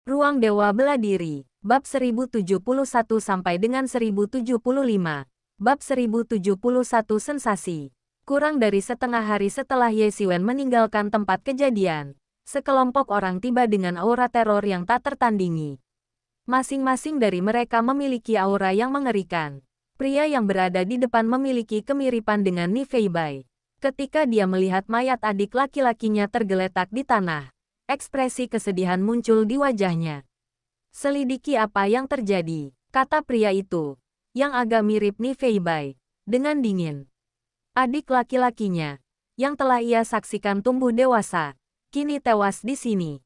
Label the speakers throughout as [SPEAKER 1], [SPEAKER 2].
[SPEAKER 1] Ruang Dewa Bela Diri, Bab 1071 sampai dengan 1075. Bab 1071 Sensasi. Kurang dari setengah hari setelah Ye Xiwen meninggalkan tempat kejadian, sekelompok orang tiba dengan aura teror yang tak tertandingi. Masing-masing dari mereka memiliki aura yang mengerikan. Pria yang berada di depan memiliki kemiripan dengan Ni Feibai. Ketika dia melihat mayat adik laki-lakinya tergeletak di tanah, ekspresi kesedihan muncul di wajahnya. "Selidiki apa yang terjadi," kata pria itu, yang agak mirip Ni Feibai, dengan dingin. Adik laki-lakinya, yang telah ia saksikan tumbuh dewasa, kini tewas di sini.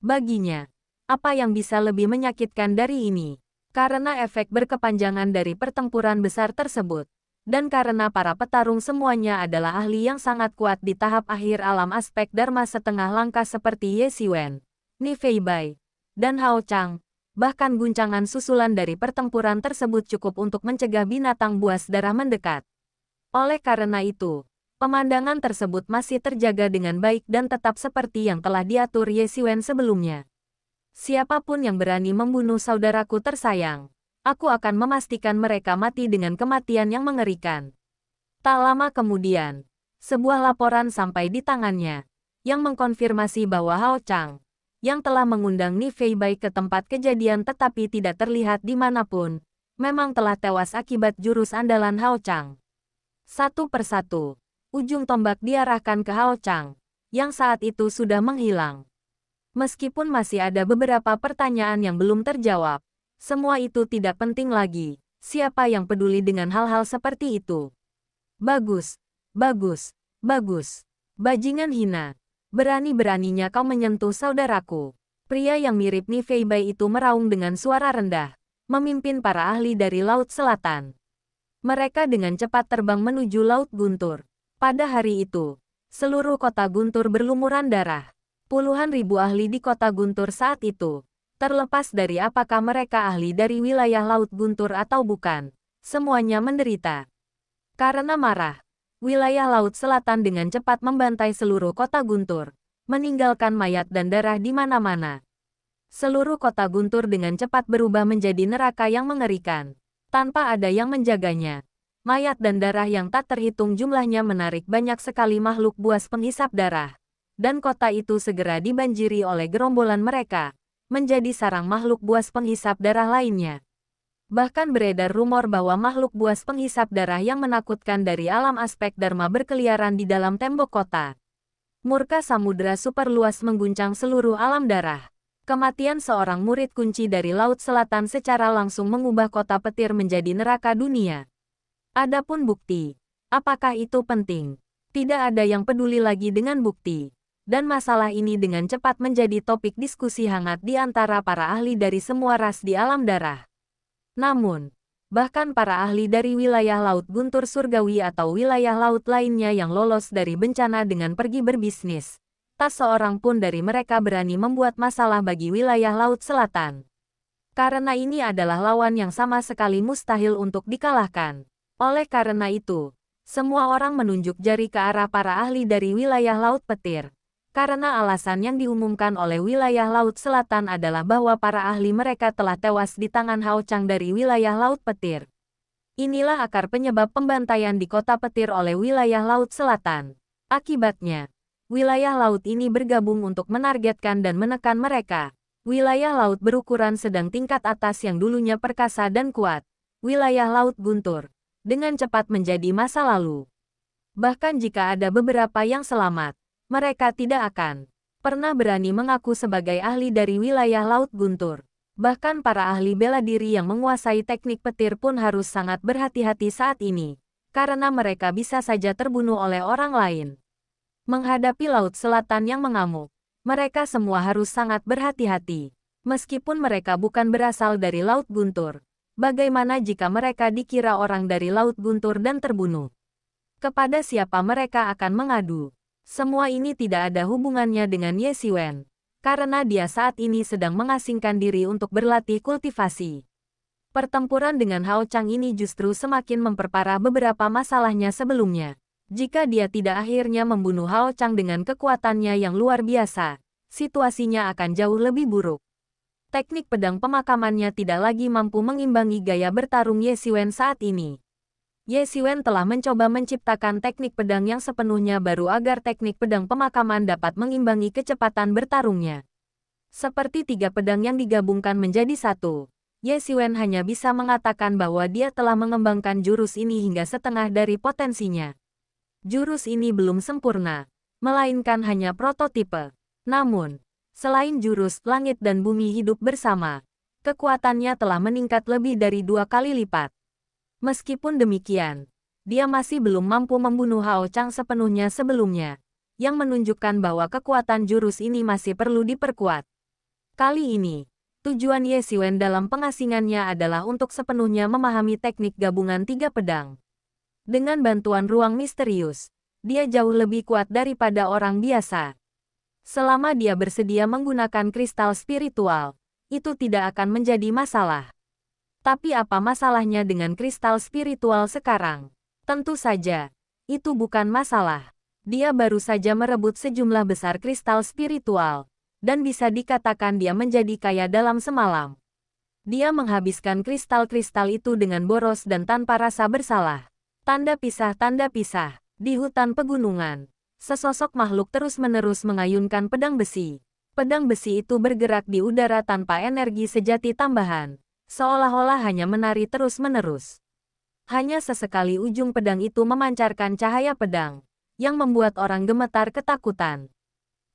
[SPEAKER 1] Baginya, apa yang bisa lebih menyakitkan dari ini? Karena efek berkepanjangan dari pertempuran besar tersebut, dan karena para petarung semuanya adalah ahli yang sangat kuat di tahap akhir alam aspek Dharma setengah langkah seperti Ye Xiwen, Ni Feibai, dan Hao Chang, bahkan guncangan susulan dari pertempuran tersebut cukup untuk mencegah binatang buas darah mendekat. Oleh karena itu, pemandangan tersebut masih terjaga dengan baik dan tetap seperti yang telah diatur Ye Xiwen sebelumnya. "Siapapun yang berani membunuh saudaraku tersayang, aku akan memastikan mereka mati dengan kematian yang mengerikan." Tak lama kemudian, sebuah laporan sampai di tangannya, yang mengkonfirmasi bahwa Hao Chang, yang telah mengundang Ni Feibai ke tempat kejadian tetapi tidak terlihat dimanapun, memang telah tewas akibat jurus andalan Hao Chang. Satu persatu, ujung tombak diarahkan ke Hao Chang, yang saat itu sudah menghilang. Meskipun masih ada beberapa pertanyaan yang belum terjawab, semua itu tidak penting lagi. Siapa yang peduli dengan hal-hal seperti itu? "Bagus, bagus, bagus. Bajingan hina. Berani-beraninya kau menyentuh saudaraku." Pria yang mirip Ni Feibai itu meraung dengan suara rendah, memimpin para ahli dari Laut Selatan. Mereka dengan cepat terbang menuju Laut Guntur. Pada hari itu, seluruh kota Guntur berlumuran darah. Puluhan ribu ahli di kota Guntur saat itu, terlepas dari apakah mereka ahli dari wilayah Laut Guntur atau bukan, semuanya menderita. Karena marah, wilayah Laut Selatan dengan cepat membantai seluruh kota Guntur, meninggalkan mayat dan darah di mana-mana. Seluruh kota Guntur dengan cepat berubah menjadi neraka yang mengerikan. Tanpa ada yang menjaganya, mayat dan darah yang tak terhitung jumlahnya menarik banyak sekali makhluk buas penghisap darah. Dan kota itu segera dibanjiri oleh gerombolan mereka, menjadi sarang makhluk buas penghisap darah lainnya. Bahkan beredar rumor bahwa makhluk buas penghisap darah yang menakutkan dari alam aspek Dharma berkeliaran di dalam tembok kota. Murka samudera super luas mengguncang seluruh alam darah. Kematian seorang murid kunci dari Laut Selatan secara langsung mengubah kota petir menjadi neraka dunia. Adapun bukti, apakah itu penting? Tidak ada yang peduli lagi dengan bukti. Dan masalah ini dengan cepat menjadi topik diskusi hangat di antara para ahli dari semua ras di alam darah. Namun, bahkan para ahli dari wilayah Laut Guntur Surgawi atau wilayah laut lainnya yang lolos dari bencana dengan pergi berbisnis, tak seorang pun dari mereka berani membuat masalah bagi wilayah Laut Selatan. Karena ini adalah lawan yang sama sekali mustahil untuk dikalahkan. Oleh karena itu, semua orang menunjuk jari ke arah para ahli dari wilayah Laut Petir. Karena alasan yang diumumkan oleh wilayah Laut Selatan adalah bahwa para ahli mereka telah tewas di tangan Hao Chang dari wilayah Laut Petir. Inilah akar penyebab pembantaian di kota petir oleh wilayah Laut Selatan. Akibatnya, wilayah laut ini bergabung untuk menargetkan dan menekan mereka. Wilayah laut berukuran sedang tingkat atas yang dulunya perkasa dan kuat, wilayah Laut Guntur, dengan cepat menjadi masa lalu. Bahkan jika ada beberapa yang selamat, mereka tidak akan pernah berani mengaku sebagai ahli dari wilayah Laut Guntur. Bahkan para ahli bela diri yang menguasai teknik petir pun harus sangat berhati-hati saat ini, karena mereka bisa saja terbunuh oleh orang lain. Menghadapi Laut Selatan yang mengamuk, mereka semua harus sangat berhati-hati. Meskipun mereka bukan berasal dari Laut Guntur, bagaimana jika mereka dikira orang dari Laut Guntur dan terbunuh? Kepada siapa mereka akan mengadu? Semua ini tidak ada hubungannya dengan Ye Xiwen, karena dia saat ini sedang mengasingkan diri untuk berlatih kultivasi. Pertempuran dengan Hao Chang ini justru semakin memperparah beberapa masalahnya sebelumnya. Jika dia tidak akhirnya membunuh Hao Chang dengan kekuatannya yang luar biasa, situasinya akan jauh lebih buruk. Teknik pedang pemakamannya tidak lagi mampu mengimbangi gaya bertarung Ye Xiwen saat ini. Ye Xiwen telah mencoba menciptakan teknik pedang yang sepenuhnya baru agar teknik pedang pemakaman dapat mengimbangi kecepatan bertarungnya. Seperti tiga pedang yang digabungkan menjadi satu, Ye Xiwen hanya bisa mengatakan bahwa dia telah mengembangkan jurus ini hingga setengah dari potensinya. Jurus ini belum sempurna, melainkan hanya prototipe. Namun, selain jurus langit dan bumi hidup bersama, kekuatannya telah meningkat lebih dari 2 kali lipat. Meskipun demikian, dia masih belum mampu membunuh Hao Chang sepenuhnya sebelumnya, yang menunjukkan bahwa kekuatan jurus ini masih perlu diperkuat. Kali ini, tujuan Ye Xiwen dalam pengasingannya adalah untuk sepenuhnya memahami teknik gabungan tiga pedang. Dengan bantuan ruang misterius, dia jauh lebih kuat daripada orang biasa. Selama dia bersedia menggunakan kristal spiritual, itu tidak akan menjadi masalah. Tapi apa masalahnya dengan kristal spiritual sekarang? Tentu saja, itu bukan masalah. Dia baru saja merebut sejumlah besar kristal spiritual, dan bisa dikatakan dia menjadi kaya dalam semalam. Dia menghabiskan kristal-kristal itu dengan boros dan tanpa rasa bersalah. Tanda pisah, di hutan pegunungan. Sesosok makhluk terus-menerus mengayunkan pedang besi. Pedang besi itu bergerak di udara tanpa energi sejati tambahan, seolah-olah hanya menari terus-menerus. Hanya sesekali ujung pedang itu memancarkan cahaya pedang, yang membuat orang gemetar ketakutan.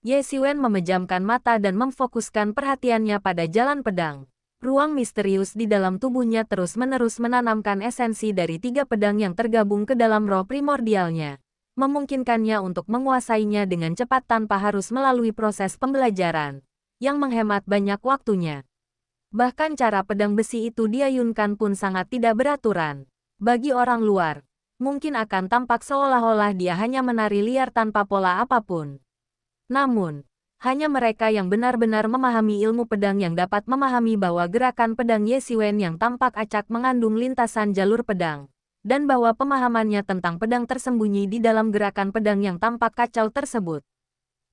[SPEAKER 1] Ye Xiwen memejamkan mata dan memfokuskan perhatiannya pada jalan pedang. Ruang misterius di dalam tubuhnya terus-menerus menanamkan esensi dari tiga pedang yang tergabung ke dalam roh primordialnya, memungkinkannya untuk menguasainya dengan cepat tanpa harus melalui proses pembelajaran, yang menghemat banyak waktunya. Bahkan cara pedang besi itu diayunkan pun sangat tidak beraturan. Bagi orang luar, mungkin akan tampak seolah-olah dia hanya menari liar tanpa pola apapun. Namun, hanya mereka yang benar-benar memahami ilmu pedang yang dapat memahami bahwa gerakan pedang Ye Xiwen yang tampak acak mengandung lintasan jalur pedang, dan bahwa pemahamannya tentang pedang tersembunyi di dalam gerakan pedang yang tampak kacau tersebut.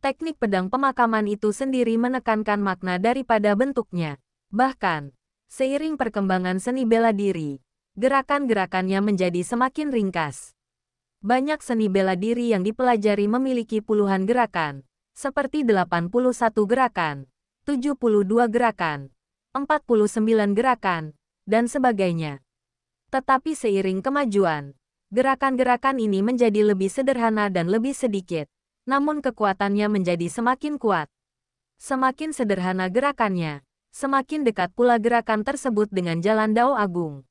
[SPEAKER 1] Teknik pedang pemakaman itu sendiri menekankan makna daripada bentuknya. Bahkan, seiring perkembangan seni bela diri, gerakan-gerakannya menjadi semakin ringkas. Banyak seni bela diri yang dipelajari memiliki puluhan gerakan, seperti 81 gerakan, 72 gerakan, 49 gerakan, dan sebagainya. Tetapi seiring kemajuan, gerakan-gerakan ini menjadi lebih sederhana dan lebih sedikit, namun kekuatannya menjadi semakin kuat. Semakin sederhana gerakannya, semakin dekat pula gerakan tersebut dengan jalan Dao Agung.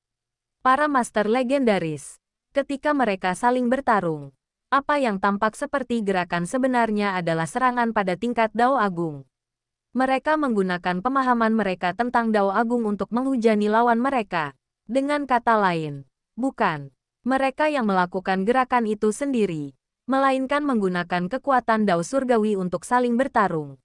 [SPEAKER 1] Para master legendaris, ketika mereka saling bertarung, apa yang tampak seperti gerakan sebenarnya adalah serangan pada tingkat Dao Agung. Mereka menggunakan pemahaman mereka tentang Dao Agung untuk menghujani lawan mereka. Dengan kata lain, bukan mereka yang melakukan gerakan itu sendiri, melainkan menggunakan kekuatan Dao Surgawi untuk saling bertarung.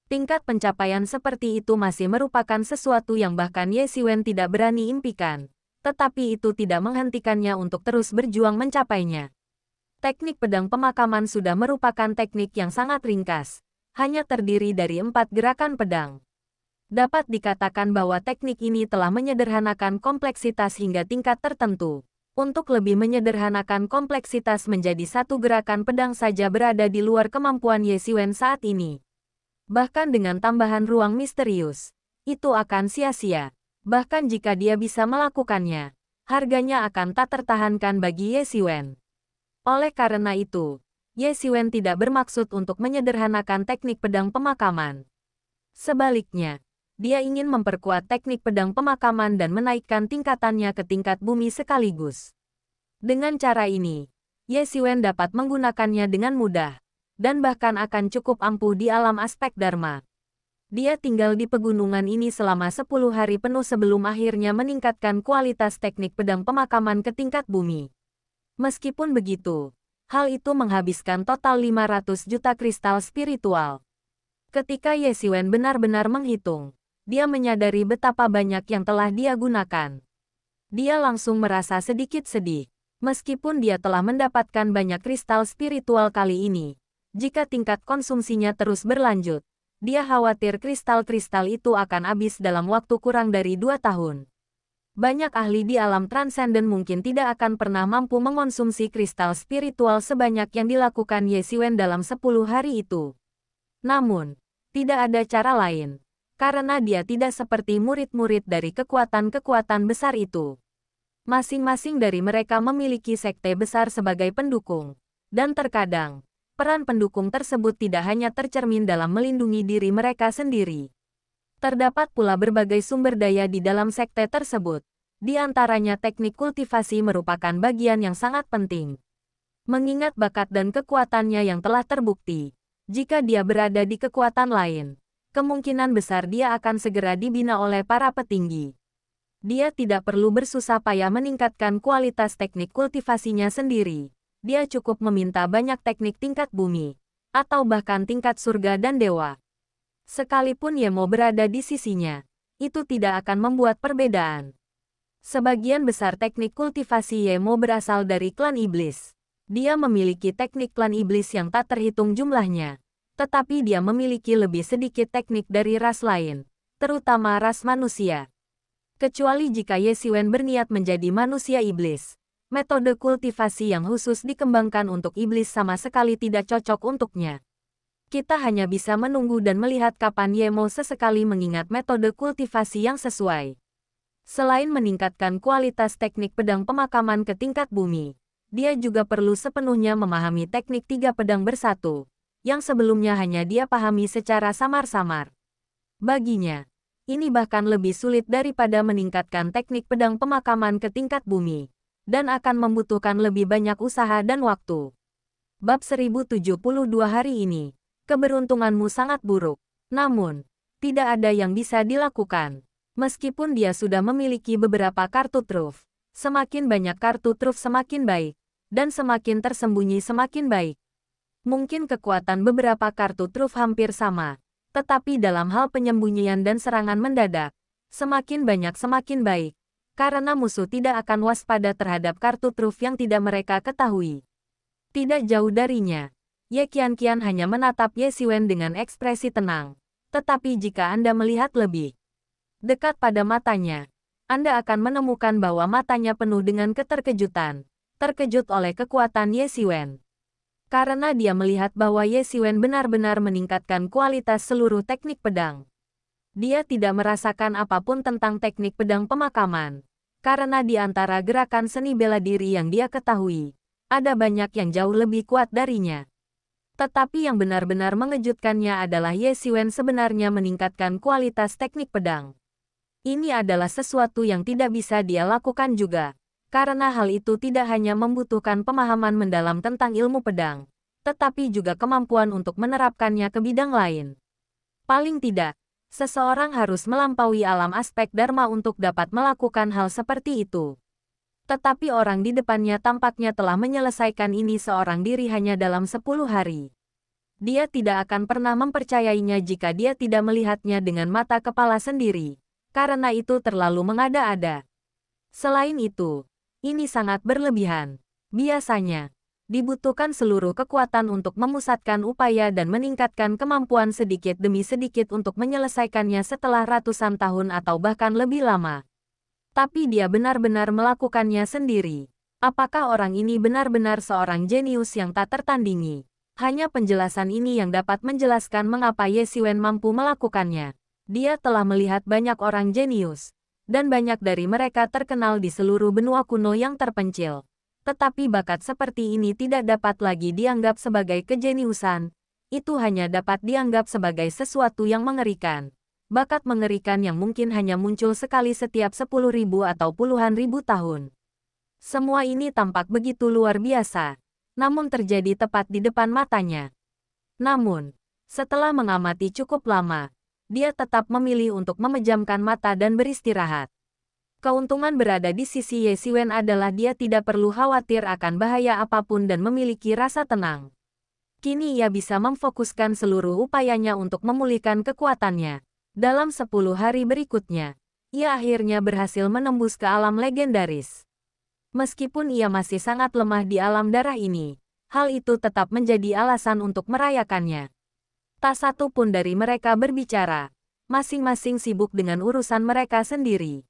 [SPEAKER 1] Tingkat pencapaian seperti itu masih merupakan sesuatu yang bahkan Ye Xiwen tidak berani impikan, tetapi itu tidak menghentikannya untuk terus berjuang mencapainya. Teknik pedang pemakaman sudah merupakan teknik yang sangat ringkas, hanya terdiri dari 4 gerakan pedang. Dapat dikatakan bahwa teknik ini telah menyederhanakan kompleksitas hingga tingkat tertentu. Untuk lebih menyederhanakan kompleksitas menjadi satu gerakan pedang saja berada di luar kemampuan Ye Xiwen saat ini. Bahkan dengan tambahan ruang misterius, itu akan sia-sia. Bahkan jika dia bisa melakukannya, harganya akan tak tertahankan bagi Ye Xiwen. Oleh karena itu, Ye Xiwen tidak bermaksud untuk menyederhanakan teknik pedang pemakaman. Sebaliknya, dia ingin memperkuat teknik pedang pemakaman dan menaikkan tingkatannya ke tingkat bumi sekaligus. Dengan cara ini, Ye Xiwen dapat menggunakannya dengan mudah, dan bahkan akan cukup ampuh di alam aspek Dharma. Dia tinggal di pegunungan ini selama 10 hari penuh sebelum akhirnya meningkatkan kualitas teknik pedang pemakaman ke tingkat bumi. Meskipun begitu, hal itu menghabiskan total 500 juta kristal spiritual. Ketika Ye Xiwen benar-benar menghitung, dia menyadari betapa banyak yang telah dia gunakan. Dia langsung merasa sedikit sedih. Meskipun dia telah mendapatkan banyak kristal spiritual kali ini, jika tingkat konsumsinya terus berlanjut, Dia khawatir kristal-kristal itu akan habis dalam waktu kurang dari 2 tahun. Banyak ahli di alam transenden mungkin tidak akan pernah mampu mengonsumsi kristal spiritual sebanyak yang dilakukan Ye Xiwen dalam 10 hari itu. Namun, tidak ada cara lain. Karena dia tidak seperti murid-murid dari kekuatan-kekuatan besar itu. Masing-masing dari mereka memiliki sekte besar sebagai pendukung. Dan terkadang, peran pendukung tersebut tidak hanya tercermin dalam melindungi diri mereka sendiri. Terdapat pula berbagai sumber daya di dalam sekte tersebut. Di antaranya teknik kultivasi merupakan bagian yang sangat penting. Mengingat bakat dan kekuatannya yang telah terbukti, jika dia berada di kekuatan lain, kemungkinan besar dia akan segera dibina oleh para petinggi. Dia tidak perlu bersusah payah meningkatkan kualitas teknik kultivasinya sendiri. Dia cukup meminta banyak teknik tingkat bumi, atau bahkan tingkat surga dan dewa. Sekalipun Yemo berada di sisinya, itu tidak akan membuat perbedaan. Sebagian besar teknik kultivasi Yemo berasal dari klan iblis. Dia memiliki teknik klan iblis yang tak terhitung jumlahnya. Tetapi dia memiliki lebih sedikit teknik dari ras lain, terutama ras manusia. Kecuali jika Ye Xiwen berniat menjadi manusia iblis. Metode kultivasi yang khusus dikembangkan untuk iblis sama sekali tidak cocok untuknya. Kita hanya bisa menunggu dan melihat kapan Yemo sesekali mengingat metode kultivasi yang sesuai. Selain meningkatkan kualitas teknik pedang pemakaman ke tingkat bumi, dia juga perlu sepenuhnya memahami teknik 3 pedang bersatu, yang sebelumnya hanya dia pahami secara samar-samar. Baginya, ini bahkan lebih sulit daripada meningkatkan teknik pedang pemakaman ke tingkat bumi, dan akan membutuhkan lebih banyak usaha dan waktu. Bab 1072 hari ini, keberuntunganmu sangat buruk. Namun, tidak ada yang bisa dilakukan. Meskipun dia sudah memiliki beberapa kartu truf, semakin banyak kartu truf semakin baik, dan semakin tersembunyi semakin baik. Mungkin kekuatan beberapa kartu truf hampir sama, tetapi dalam hal penyembunyian dan serangan mendadak, semakin banyak semakin baik, karena musuh tidak akan waspada terhadap kartu truf yang tidak mereka ketahui. Tidak jauh darinya, Ye Qianqian hanya menatap Ye Xiwen dengan ekspresi tenang. Tetapi jika Anda melihat lebih dekat pada matanya, Anda akan menemukan bahwa matanya penuh dengan keterkejutan, terkejut oleh kekuatan Ye Xiwen. Karena dia melihat bahwa Ye Xiwen benar-benar meningkatkan kualitas seluruh teknik pedang. Dia tidak merasakan apapun tentang teknik pedang pemakaman, karena di antara gerakan seni bela diri yang dia ketahui, ada banyak yang jauh lebih kuat darinya. Tetapi yang benar-benar mengejutkannya adalah Ye Xiwen sebenarnya meningkatkan kualitas teknik pedang. Ini adalah sesuatu yang tidak bisa dia lakukan juga. Karena hal itu tidak hanya membutuhkan pemahaman mendalam tentang ilmu pedang, tetapi juga kemampuan untuk menerapkannya ke bidang lain. Paling tidak, seseorang harus melampaui alam aspek dharma untuk dapat melakukan hal seperti itu. Tetapi orang di depannya tampaknya telah menyelesaikan ini seorang diri hanya dalam 10 hari. Dia tidak akan pernah mempercayainya jika dia tidak melihatnya dengan mata kepala sendiri, karena itu terlalu mengada-ada. Selain itu, ini sangat berlebihan. Biasanya, dibutuhkan seluruh kekuatan untuk memusatkan upaya dan meningkatkan kemampuan sedikit demi sedikit untuk menyelesaikannya setelah ratusan tahun atau bahkan lebih lama. Tapi dia benar-benar melakukannya sendiri. Apakah orang ini benar-benar seorang jenius yang tak tertandingi? Hanya penjelasan ini yang dapat menjelaskan mengapa Ye Xiwen mampu melakukannya. Dia telah melihat banyak orang jenius, dan banyak dari mereka terkenal di seluruh benua kuno yang terpencil. Tetapi bakat seperti ini tidak dapat lagi dianggap sebagai kejeniusan. Itu hanya dapat dianggap sebagai sesuatu yang mengerikan. Bakat mengerikan yang mungkin hanya muncul sekali setiap 10.000 atau puluhan ribu tahun. Semua ini tampak begitu luar biasa, namun terjadi tepat di depan matanya. Namun, setelah mengamati cukup lama, dia tetap memilih untuk memejamkan mata dan beristirahat. Keuntungan berada di sisi Ye Xiwen adalah dia tidak perlu khawatir akan bahaya apapun dan memiliki rasa tenang. Kini ia bisa memfokuskan seluruh upayanya untuk memulihkan kekuatannya. Dalam 10 hari berikutnya, ia akhirnya berhasil menembus ke alam legendaris. Meskipun ia masih sangat lemah di alam darah ini, hal itu tetap menjadi alasan untuk merayakannya. Tak satu pun dari mereka berbicara. Masing-masing sibuk dengan urusan mereka sendiri.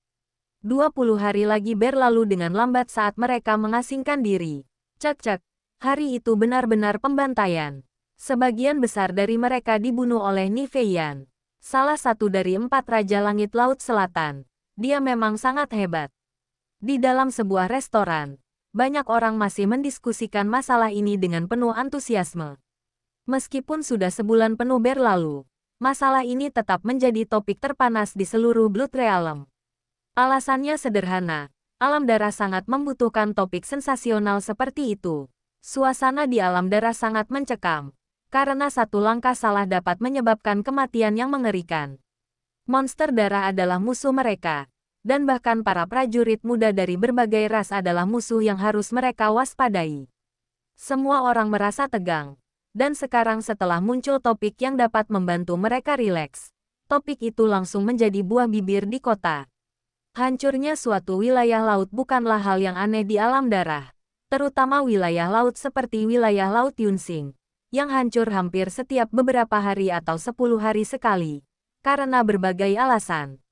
[SPEAKER 1] 20 hari lagi berlalu dengan lambat saat mereka mengasingkan diri. Cek-cek, hari itu benar-benar pembantaian. Sebagian besar dari mereka dibunuh oleh Nifeian, salah satu dari 4 Raja Langit Laut Selatan. Dia memang sangat hebat. Di dalam sebuah restoran, banyak orang masih mendiskusikan masalah ini dengan penuh antusiasme. Meskipun sudah sebulan penuh berlalu, masalah ini tetap menjadi topik terpanas di seluruh Blood Realm. Alasannya sederhana, alam darah sangat membutuhkan topik sensasional seperti itu. Suasana di alam darah sangat mencekam, karena satu langkah salah dapat menyebabkan kematian yang mengerikan. Monster darah adalah musuh mereka, dan bahkan para prajurit muda dari berbagai ras adalah musuh yang harus mereka waspadai. Semua orang merasa tegang. Dan sekarang setelah muncul topik yang dapat membantu mereka rileks, topik itu langsung menjadi buah bibir di kota. Hancurnya suatu wilayah laut bukanlah hal yang aneh di alam darah, terutama wilayah laut seperti wilayah Laut Yunsing, yang hancur hampir setiap beberapa hari atau 10 hari sekali, karena berbagai alasan.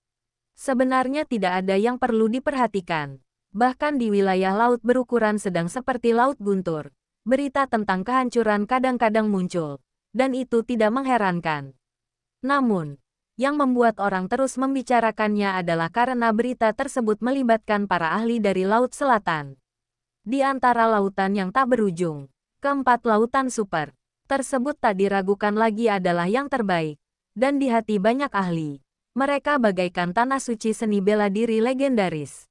[SPEAKER 1] Sebenarnya tidak ada yang perlu diperhatikan. Bahkan di wilayah laut berukuran sedang seperti Laut Guntur, berita tentang kehancuran kadang-kadang muncul, dan itu tidak mengherankan. Namun, yang membuat orang terus membicarakannya adalah karena berita tersebut melibatkan para ahli dari Laut Selatan. Di antara lautan yang tak berujung, keempat lautan super tersebut tak diragukan lagi adalah yang terbaik, dan di hati banyak ahli, mereka bagaikan tanah suci seni bela diri legendaris.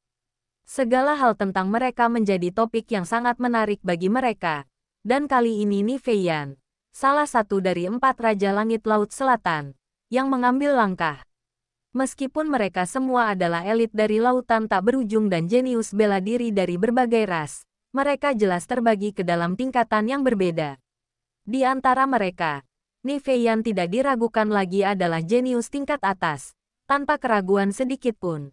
[SPEAKER 1] Segala hal tentang mereka menjadi topik yang sangat menarik bagi mereka. Dan kali ini Nifeian, salah satu dari 4 Raja Langit Laut Selatan, yang mengambil langkah. Meskipun mereka semua adalah elit dari lautan tak berujung dan jenius bela diri dari berbagai ras, mereka jelas terbagi ke dalam tingkatan yang berbeda. Di antara mereka, Nifeian tidak diragukan lagi adalah jenius tingkat atas, tanpa keraguan sedikit pun.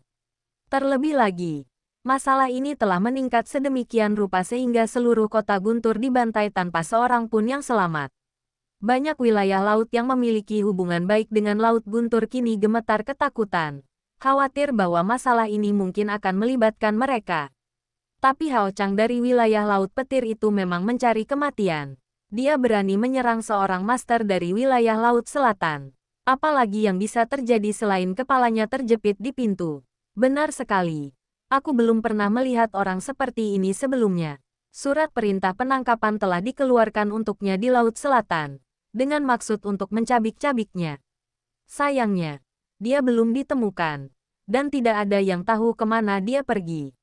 [SPEAKER 1] Terlebih lagi, masalah ini telah meningkat sedemikian rupa sehingga seluruh kota Guntur dibantai tanpa seorang pun yang selamat. Banyak wilayah laut yang memiliki hubungan baik dengan Laut Guntur kini gemetar ketakutan, khawatir bahwa masalah ini mungkin akan melibatkan mereka. Tapi Hao Chang dari wilayah Laut Petir itu memang mencari kematian. Dia berani menyerang seorang master dari wilayah Laut Selatan. Apalagi yang bisa terjadi selain kepalanya terjepit di pintu. Benar sekali. Aku belum pernah melihat orang seperti ini sebelumnya. Surat perintah penangkapan telah dikeluarkan untuknya di Laut Selatan, dengan maksud untuk mencabik-cabiknya. Sayangnya, dia belum ditemukan, dan tidak ada yang tahu kemana dia pergi.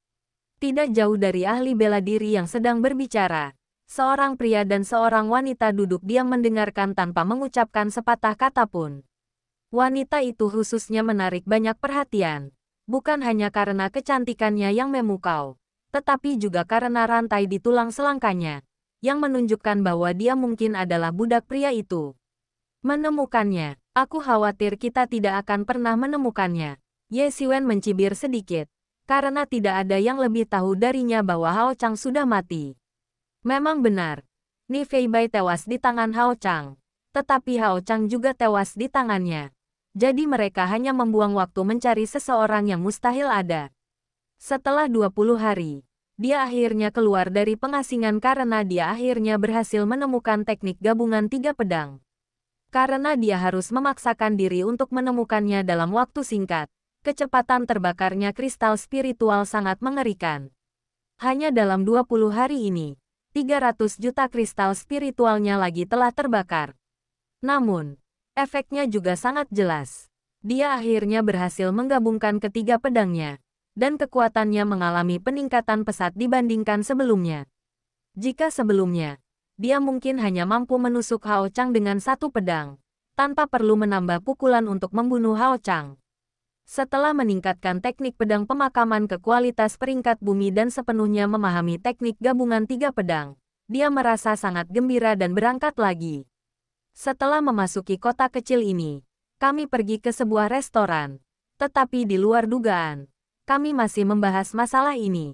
[SPEAKER 1] Tidak jauh dari ahli bela diri yang sedang berbicara, seorang pria dan seorang wanita duduk diam mendengarkan tanpa mengucapkan sepatah kata pun. Wanita itu khususnya menarik banyak perhatian. Bukan hanya karena kecantikannya yang memukau, tetapi juga karena rantai di tulang selangkanya, yang menunjukkan bahwa dia mungkin adalah budak pria itu. Menemukannya, aku khawatir kita tidak akan pernah menemukannya. Ye Xiwen mencibir sedikit, karena tidak ada yang lebih tahu darinya bahwa Hao Chang sudah mati. Memang benar, Ni Feibai tewas di tangan Hao Chang, tetapi Hao Chang juga tewas di tangannya. Jadi mereka hanya membuang waktu mencari seseorang yang mustahil ada. Setelah 20 hari, dia akhirnya keluar dari pengasingan karena dia akhirnya berhasil menemukan teknik gabungan 3 pedang. Karena dia harus memaksakan diri untuk menemukannya dalam waktu singkat, kecepatan terbakarnya kristal spiritual sangat mengerikan. Hanya dalam 20 hari ini, 300 juta kristal spiritualnya lagi telah terbakar. Namun, efeknya juga sangat jelas. Dia akhirnya berhasil menggabungkan ketiga pedangnya, dan kekuatannya mengalami peningkatan pesat dibandingkan sebelumnya. Jika sebelumnya, dia mungkin hanya mampu menusuk Hao Chang dengan 1 pedang, tanpa perlu menambah pukulan untuk membunuh Hao Chang. Setelah meningkatkan teknik pedang pemakaman ke kualitas peringkat bumi dan sepenuhnya memahami teknik gabungan 3 pedang, dia merasa sangat gembira dan berangkat lagi. Setelah memasuki kota kecil ini, kami pergi ke sebuah restoran. Tetapi di luar dugaan, kami masih membahas masalah ini.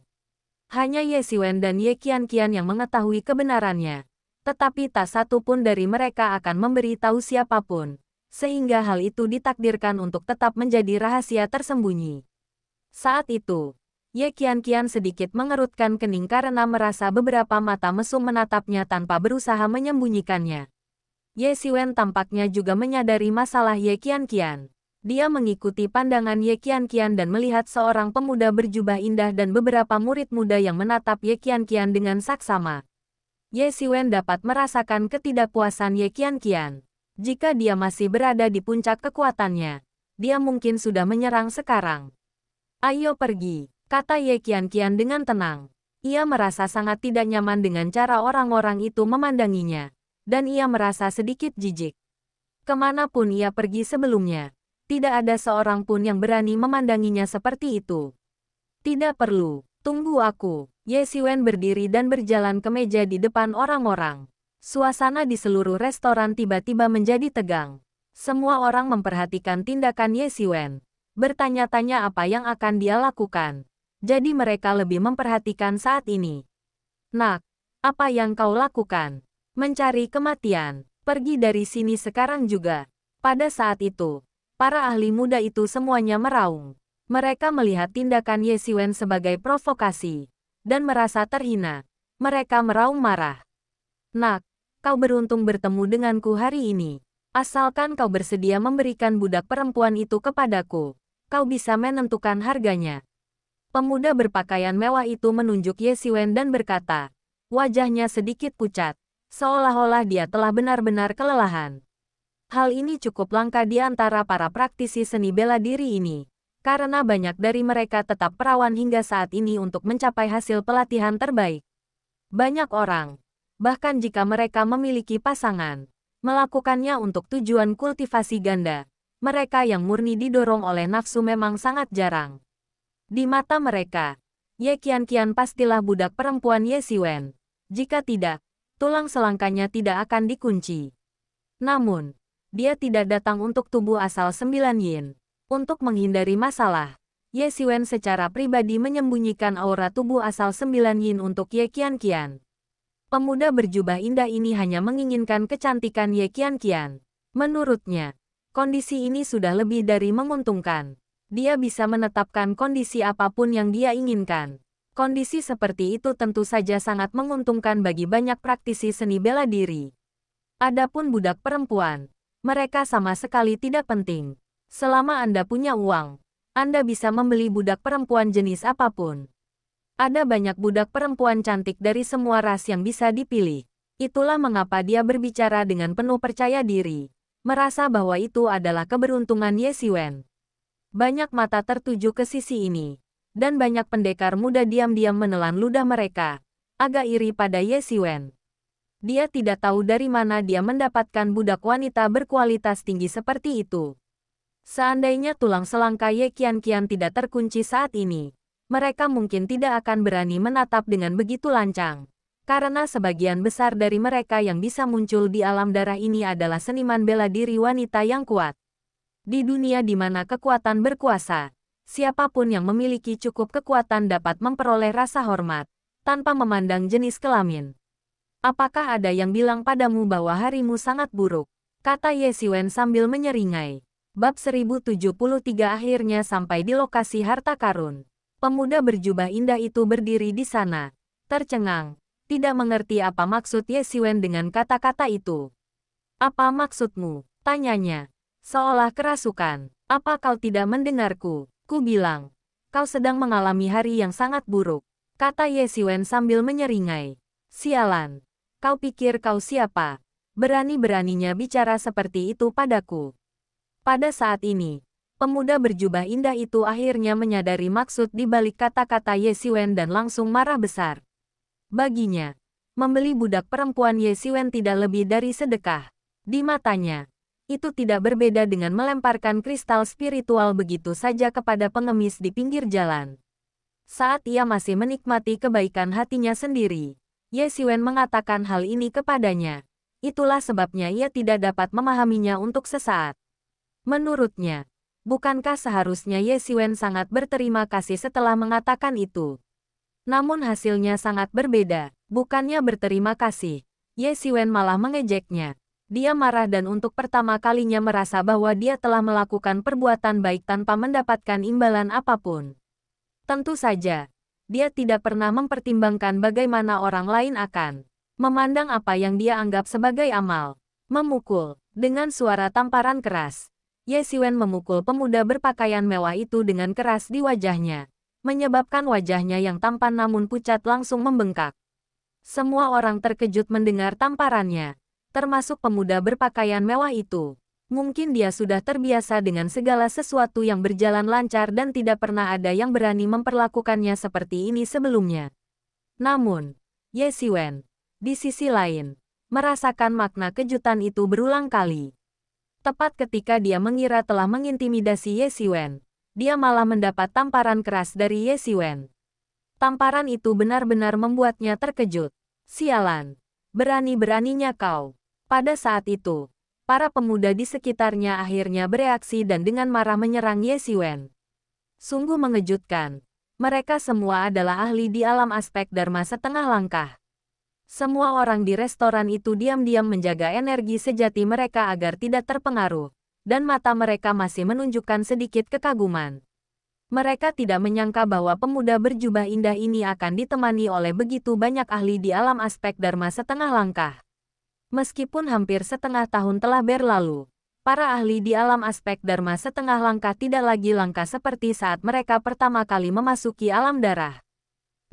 [SPEAKER 1] Hanya Ye Xiwen dan Ye Qianqian yang mengetahui kebenarannya. Tetapi tak satu pun dari mereka akan memberi tahu siapapun, sehingga hal itu ditakdirkan untuk tetap menjadi rahasia tersembunyi. Saat itu, Ye Qianqian sedikit mengerutkan kening karena merasa beberapa mata mesum menatapnya tanpa berusaha menyembunyikannya. Ye Xiwen tampaknya juga menyadari masalah Ye Qianqian. Dia mengikuti pandangan Ye Qianqian dan melihat seorang pemuda berjubah indah dan beberapa murid muda yang menatap Ye Qianqian dengan saksama. Ye Xiwen dapat merasakan ketidakpuasan Ye Qianqian. Jika dia masih berada di puncak kekuatannya, dia mungkin sudah menyerang sekarang. Ayo pergi, kata Ye Qianqian dengan tenang. Ia merasa sangat tidak nyaman dengan cara orang-orang itu memandanginya, dan ia merasa sedikit jijik. Kemanapun ia pergi sebelumnya, tidak ada seorang pun yang berani memandanginya seperti itu. Tidak perlu, tunggu aku. Ye Xiwen berdiri dan berjalan ke meja di depan orang-orang. Suasana di seluruh restoran tiba-tiba menjadi tegang. Semua orang memperhatikan tindakan Ye Xiwen, bertanya-tanya apa yang akan dia lakukan. Jadi mereka lebih memperhatikan saat ini. Nak, apa yang kau lakukan? Mencari kematian. Pergi dari sini sekarang juga. Pada saat itu, para ahli muda itu semuanya meraung. Mereka melihat tindakan Ye Xiwen sebagai provokasi dan merasa terhina. Mereka meraung marah. Nak, kau beruntung bertemu denganku hari ini. Asalkan kau bersedia memberikan budak perempuan itu kepadaku, kau bisa menentukan harganya. Pemuda berpakaian mewah itu menunjuk Ye Xiwen dan berkata, wajahnya sedikit pucat, seolah-olah dia telah benar-benar kelelahan. Hal ini cukup langka di antara para praktisi seni bela diri ini, karena banyak dari mereka tetap perawan hingga saat ini untuk mencapai hasil pelatihan terbaik. Banyak orang, bahkan jika mereka memiliki pasangan, melakukannya untuk tujuan kultivasi ganda. Mereka yang murni didorong oleh nafsu memang sangat jarang. Di mata mereka, Ye Qianqian pastilah budak perempuan Ye Xiwen. Jika tidak, tulang selangkanya tidak akan dikunci. Namun, dia tidak datang untuk tubuh asal 9 yin. Untuk menghindari masalah, Ye Xiwen secara pribadi menyembunyikan aura tubuh asal 9 yin untuk Ye Qianqian. Pemuda berjubah indah ini hanya menginginkan kecantikan Ye Qianqian. Menurutnya, kondisi ini sudah lebih dari menguntungkan. Dia bisa menetapkan kondisi apapun yang dia inginkan. Kondisi seperti itu tentu saja sangat menguntungkan bagi banyak praktisi seni bela diri. Adapun budak perempuan, mereka sama sekali tidak penting. Selama Anda punya uang, Anda bisa membeli budak perempuan jenis apapun. Ada banyak budak perempuan cantik dari semua ras yang bisa dipilih. Itulah mengapa dia berbicara dengan penuh percaya diri, merasa bahwa itu adalah keberuntungan Ye Xiwen. Banyak mata tertuju ke sisi ini, dan banyak pendekar muda diam-diam menelan ludah mereka, agak iri pada Ye Xiwen. Dia tidak tahu dari mana dia mendapatkan budak wanita berkualitas tinggi seperti itu. Seandainya tulang selangka Ye Qianqian tidak terkunci saat ini, mereka mungkin tidak akan berani menatap dengan begitu lancang. Karena sebagian besar dari mereka yang bisa muncul di alam darah ini adalah seniman bela diri wanita yang kuat. Di dunia di mana kekuatan berkuasa, siapapun yang memiliki cukup kekuatan dapat memperoleh rasa hormat, tanpa memandang jenis kelamin. Apakah ada yang bilang padamu bahwa harimu sangat buruk? Kata Ye Xiwen sambil menyeringai. Bab 1073 akhirnya sampai di lokasi harta karun. Pemuda berjubah indah itu berdiri di sana, tercengang, tidak mengerti apa maksud Ye Xiwen dengan kata-kata itu. Apa maksudmu? Tanyanya, seolah kerasukan. Apa kau tidak mendengarku? Ku bilang, kau sedang mengalami hari yang sangat buruk, kata Ye Xiwen sambil menyeringai. Sialan, kau pikir kau siapa? Berani-beraninya bicara seperti itu padaku. Pada saat ini, pemuda berjubah indah itu akhirnya menyadari maksud di balik kata-kata Ye Xiwen dan langsung marah besar. Baginya, membeli budak perempuan Ye Xiwen tidak lebih dari sedekah. Di matanya, itu tidak berbeda dengan melemparkan kristal spiritual begitu saja kepada pengemis di pinggir jalan. Saat ia masih menikmati kebaikan hatinya sendiri, Ye Xiwen mengatakan hal ini kepadanya. Itulah sebabnya ia tidak dapat memahaminya untuk sesaat. Menurutnya, bukankah seharusnya Ye Xiwen sangat berterima kasih setelah mengatakan itu? Namun hasilnya sangat berbeda. Bukannya berterima kasih, Ye Xiwen malah mengejeknya. Dia marah dan untuk pertama kalinya merasa bahwa dia telah melakukan perbuatan baik tanpa mendapatkan imbalan apapun. Tentu saja, dia tidak pernah mempertimbangkan bagaimana orang lain akan memandang apa yang dia anggap sebagai amal. Memukul. Dengan suara tamparan keras, Ye Xiwen memukul pemuda berpakaian mewah itu dengan keras di wajahnya, menyebabkan wajahnya yang tampan namun pucat langsung membengkak. Semua orang terkejut mendengar tamparannya, termasuk pemuda berpakaian mewah itu. Mungkin dia sudah terbiasa dengan segala sesuatu yang berjalan lancar dan tidak pernah ada yang berani memperlakukannya seperti ini sebelumnya. Namun, Ye Xiwen, di sisi lain, merasakan makna kejutan itu berulang kali. Tepat ketika dia mengira telah mengintimidasi Ye Xiwen, dia malah mendapat tamparan keras dari Ye Xiwen. Tamparan itu benar-benar membuatnya terkejut. Sialan, berani-beraninya kau. Pada saat itu, para pemuda di sekitarnya akhirnya bereaksi dan dengan marah menyerang Ye Xiwen. Sungguh mengejutkan. Mereka semua adalah ahli di alam aspek Dharma setengah langkah. Semua orang di restoran itu diam-diam menjaga energi sejati mereka agar tidak terpengaruh, dan mata mereka masih menunjukkan sedikit kekaguman. Mereka tidak menyangka bahwa pemuda berjubah indah ini akan ditemani oleh begitu banyak ahli di alam aspek Dharma setengah langkah. Meskipun hampir setengah tahun telah berlalu, para ahli di alam aspek Dharma setengah langkah tidak lagi langka seperti saat mereka pertama kali memasuki alam darah.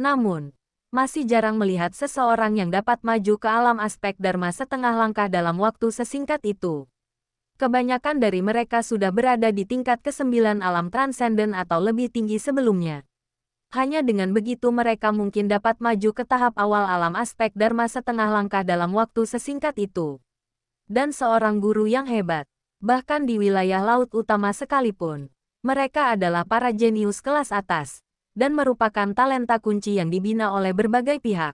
[SPEAKER 1] Namun, masih jarang melihat seseorang yang dapat maju ke alam aspek Dharma setengah langkah dalam waktu sesingkat itu. Kebanyakan dari mereka sudah berada di tingkat ke-9 alam transenden atau lebih tinggi sebelumnya. Hanya dengan begitu mereka mungkin dapat maju ke tahap awal alam aspek Dharma setengah langkah dalam waktu sesingkat itu. Dan seorang guru yang hebat, bahkan di wilayah laut utama sekalipun, mereka adalah para jenius kelas atas, dan merupakan talenta kunci yang dibina oleh berbagai pihak.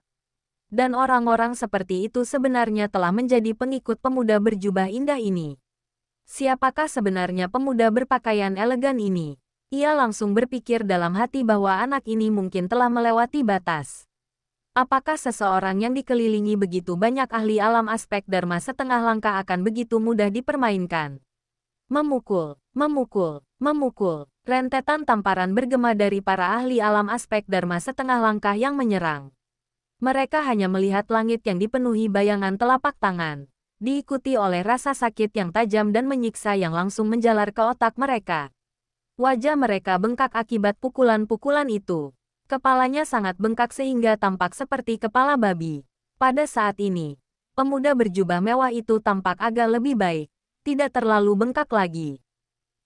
[SPEAKER 1] Dan orang-orang seperti itu sebenarnya telah menjadi pengikut pemuda berjubah indah ini. Siapakah sebenarnya pemuda berpakaian elegan ini? Ia langsung berpikir dalam hati bahwa anak ini mungkin telah melewati batas. Apakah seseorang yang dikelilingi begitu banyak ahli alam aspek Dharma setengah langkah akan begitu mudah dipermainkan? Memukul, memukul, memukul. Rentetan tamparan bergema dari para ahli alam aspek Dharma setengah langkah yang menyerang. Mereka hanya melihat langit yang dipenuhi bayangan telapak tangan, diikuti oleh rasa sakit yang tajam dan menyiksa yang langsung menjalar ke otak mereka. Wajah mereka bengkak akibat pukulan-pukulan itu. Kepalanya sangat bengkak sehingga tampak seperti kepala babi. Pada saat ini, pemuda berjubah mewah itu tampak agak lebih baik, tidak terlalu bengkak lagi.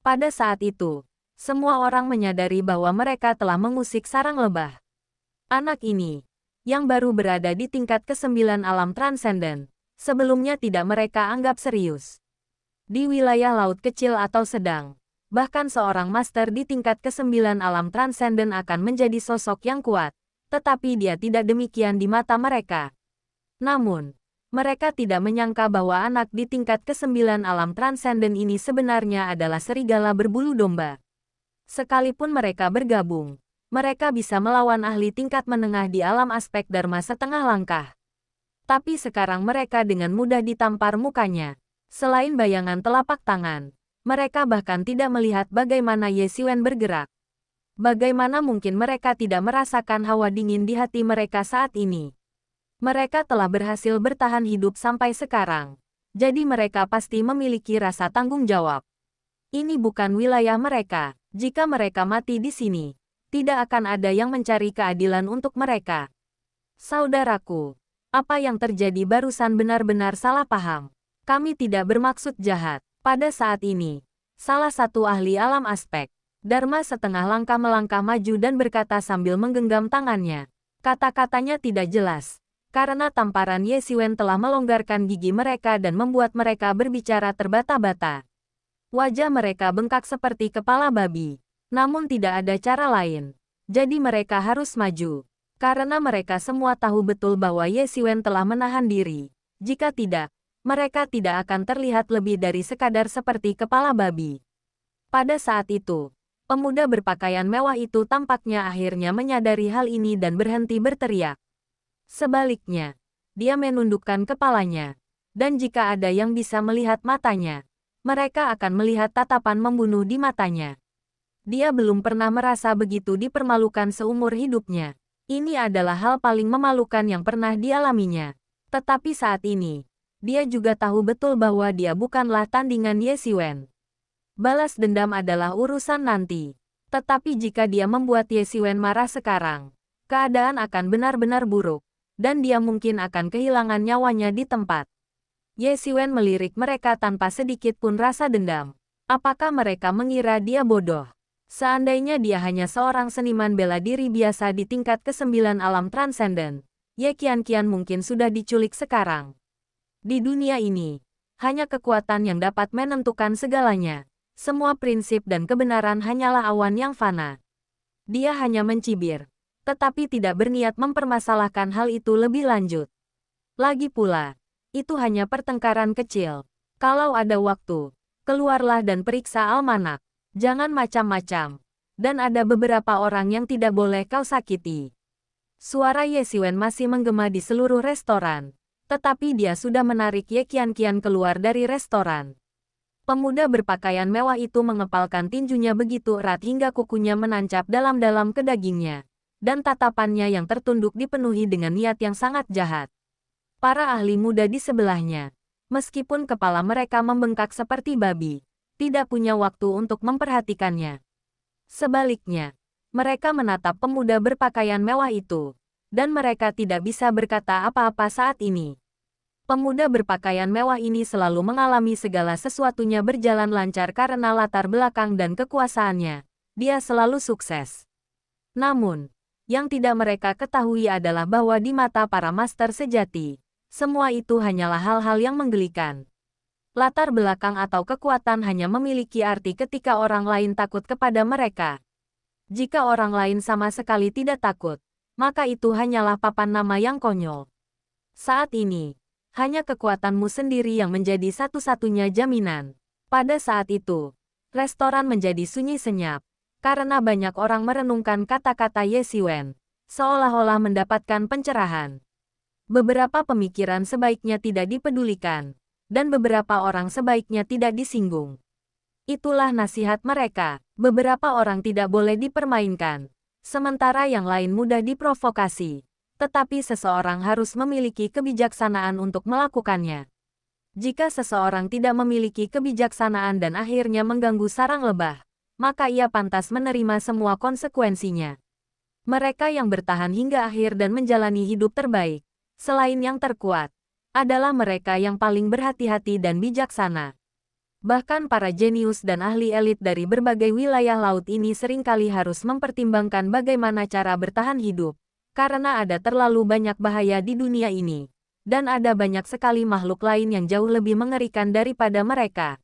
[SPEAKER 1] Pada saat itu, semua orang menyadari bahwa mereka telah mengusik sarang lebah. Anak ini, yang baru berada di tingkat ke-9 alam transenden, sebelumnya tidak mereka anggap serius. Di wilayah laut kecil atau sedang, bahkan seorang master di tingkat ke-9 alam transenden akan menjadi sosok yang kuat, tetapi dia tidak demikian di mata mereka. Namun, mereka tidak menyangka bahwa anak di tingkat ke-9 alam transenden ini sebenarnya adalah serigala berbulu domba. Sekalipun mereka bergabung, mereka bisa melawan ahli tingkat menengah di alam aspek Dharma setengah langkah. Tapi sekarang mereka dengan mudah ditampar mukanya. Selain bayangan telapak tangan, mereka bahkan tidak melihat bagaimana Ye Xiwen bergerak. Bagaimana mungkin mereka tidak merasakan hawa dingin di hati mereka saat ini? Mereka telah berhasil bertahan hidup sampai sekarang. Jadi mereka pasti memiliki rasa tanggung jawab. Ini bukan wilayah mereka. Jika mereka mati di sini, tidak akan ada yang mencari keadilan untuk mereka. Saudaraku, apa yang terjadi barusan benar-benar salah paham. Kami tidak bermaksud jahat. Pada saat ini, salah satu ahli alam aspek Dharma setengah langkah melangkah maju dan berkata sambil menggenggam tangannya. Kata-katanya tidak jelas, karena tamparan Ye Xiwen telah melonggarkan gigi mereka dan membuat mereka berbicara terbata-bata. Wajah mereka bengkak seperti kepala babi. Namun tidak ada cara lain. Jadi mereka harus maju. Karena mereka semua tahu betul bahwa Ye Xiwen telah menahan diri. Jika tidak, mereka tidak akan terlihat lebih dari sekadar seperti kepala babi. Pada saat itu, pemuda berpakaian mewah itu tampaknya akhirnya menyadari hal ini dan berhenti berteriak. Sebaliknya, Dia menundukkan kepalanya. Dan jika ada yang bisa melihat matanya, mereka akan melihat tatapan membunuh di matanya. Dia belum pernah merasa begitu dipermalukan seumur hidupnya. Ini adalah hal paling memalukan yang pernah dialaminya. Tetapi saat ini, dia juga tahu betul bahwa dia bukanlah tandingan Ye Siwen. Balas dendam adalah urusan nanti. Tetapi jika dia membuat Ye Siwen marah sekarang, keadaan akan benar-benar buruk, dan dia mungkin akan kehilangan nyawanya di tempat. Ye Siwen melirik mereka tanpa sedikit pun rasa dendam. Apakah mereka mengira dia bodoh? Seandainya dia hanya seorang seniman bela diri biasa di tingkat ke-9 alam transenden, Ye Qianqian mungkin sudah diculik sekarang. Di dunia ini, hanya kekuatan yang dapat menentukan segalanya. Semua prinsip dan kebenaran hanyalah awan yang fana. Dia hanya mencibir, tetapi tidak berniat mempermasalahkan hal itu lebih lanjut. Lagi pula, itu hanya pertengkaran kecil. Kalau ada waktu, keluarlah dan periksa almanak. Jangan macam-macam. Dan ada beberapa orang yang tidak boleh kau sakiti. Suara Ye Siwen masih menggema di seluruh restoran. Tetapi dia sudah menarik Ye Qianqian keluar dari restoran. Pemuda berpakaian mewah itu mengepalkan tinjunya begitu erat hingga kukunya menancap dalam-dalam ke dagingnya. Dan tatapannya yang tertunduk dipenuhi dengan niat yang sangat jahat. Para ahli muda di sebelahnya, meskipun kepala mereka membengkak seperti babi, tidak punya waktu untuk memperhatikannya. Sebaliknya, mereka menatap pemuda berpakaian mewah itu, dan mereka tidak bisa berkata apa-apa saat ini. Pemuda berpakaian mewah ini selalu mengalami segala sesuatunya berjalan lancar karena latar belakang dan kekuasaannya. Dia selalu sukses. Namun, yang tidak mereka ketahui adalah bahwa di mata para master sejati, semua itu hanyalah hal-hal yang menggelikan. Latar belakang atau kekuatan hanya memiliki arti ketika orang lain takut kepada mereka. Jika orang lain sama sekali tidak takut, maka itu hanyalah papan nama yang konyol. Saat ini, hanya kekuatanmu sendiri yang menjadi satu-satunya jaminan. Pada saat itu, restoran menjadi sunyi senyap, karena banyak orang merenungkan kata-kata Ye Siwen, seolah-olah mendapatkan pencerahan. Beberapa pemikiran sebaiknya tidak dipedulikan, dan beberapa orang sebaiknya tidak disinggung. Itulah nasihat mereka, beberapa orang tidak boleh dipermainkan, sementara yang lain mudah diprovokasi. Tetapi seseorang harus memiliki kebijaksanaan untuk melakukannya. Jika seseorang tidak memiliki kebijaksanaan dan akhirnya mengganggu sarang lebah, maka ia pantas menerima semua konsekuensinya. Mereka yang bertahan hingga akhir dan menjalani hidup terbaik, selain yang terkuat, adalah mereka yang paling berhati-hati dan bijaksana. Bahkan para jenius dan ahli elit dari berbagai wilayah laut ini seringkali harus mempertimbangkan bagaimana cara bertahan hidup, karena ada terlalu banyak bahaya di dunia ini, dan ada banyak sekali makhluk lain yang jauh lebih mengerikan daripada mereka.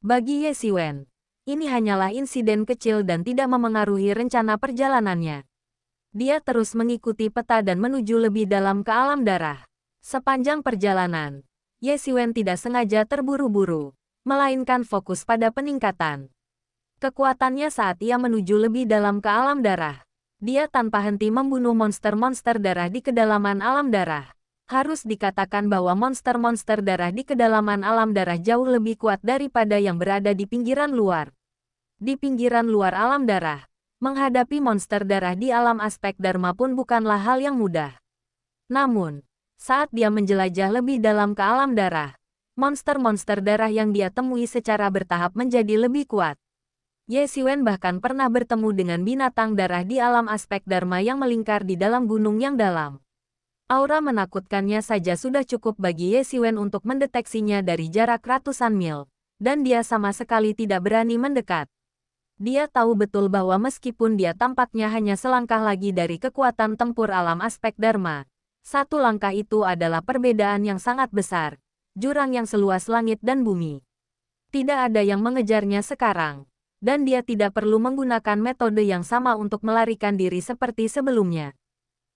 [SPEAKER 1] Bagi Ye Siwen, ini hanyalah insiden kecil dan tidak memengaruhi rencana perjalanannya. Dia terus mengikuti peta dan menuju lebih dalam ke alam darah. Sepanjang perjalanan, Ye Siwen tidak sengaja terburu-buru, melainkan fokus pada peningkatan kekuatannya saat ia menuju lebih dalam ke alam darah. Dia tanpa henti membunuh monster-monster darah di kedalaman alam darah. Harus dikatakan bahwa monster-monster darah di kedalaman alam darah jauh lebih kuat daripada yang berada di pinggiran luar. Di pinggiran luar alam darah, menghadapi monster darah di alam aspek Dharma pun bukanlah hal yang mudah. Namun, saat dia menjelajah lebih dalam ke alam darah, monster-monster darah yang dia temui secara bertahap menjadi lebih kuat. Ye Siwen bahkan pernah bertemu dengan binatang darah di alam aspek Dharma yang melingkar di dalam gunung yang dalam. Aura menakutkannya saja sudah cukup bagi Ye Siwen untuk mendeteksinya dari jarak ratusan mil, dan dia sama sekali tidak berani mendekat. Dia tahu betul bahwa meskipun dia tampaknya hanya selangkah lagi dari kekuatan tempur alam aspek Dharma, satu langkah itu adalah perbedaan yang sangat besar, jurang yang seluas langit dan bumi. Tidak ada yang mengejarnya sekarang. Dan dia tidak perlu menggunakan metode yang sama untuk melarikan diri seperti sebelumnya.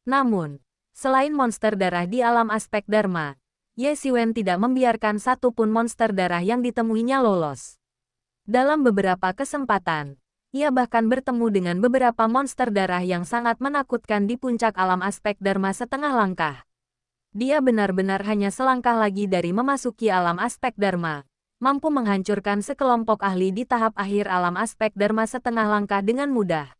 [SPEAKER 1] Namun, selain monster darah di alam aspek Dharma, Ye Siwen tidak membiarkan satupun monster darah yang ditemuinya lolos. Dalam beberapa kesempatan, ia bahkan bertemu dengan beberapa monster darah yang sangat menakutkan di puncak alam aspek Dharma setengah langkah. Dia benar-benar hanya selangkah lagi dari memasuki alam aspek Dharma, mampu menghancurkan sekelompok ahli di tahap akhir alam aspek Dharma setengah langkah dengan mudah.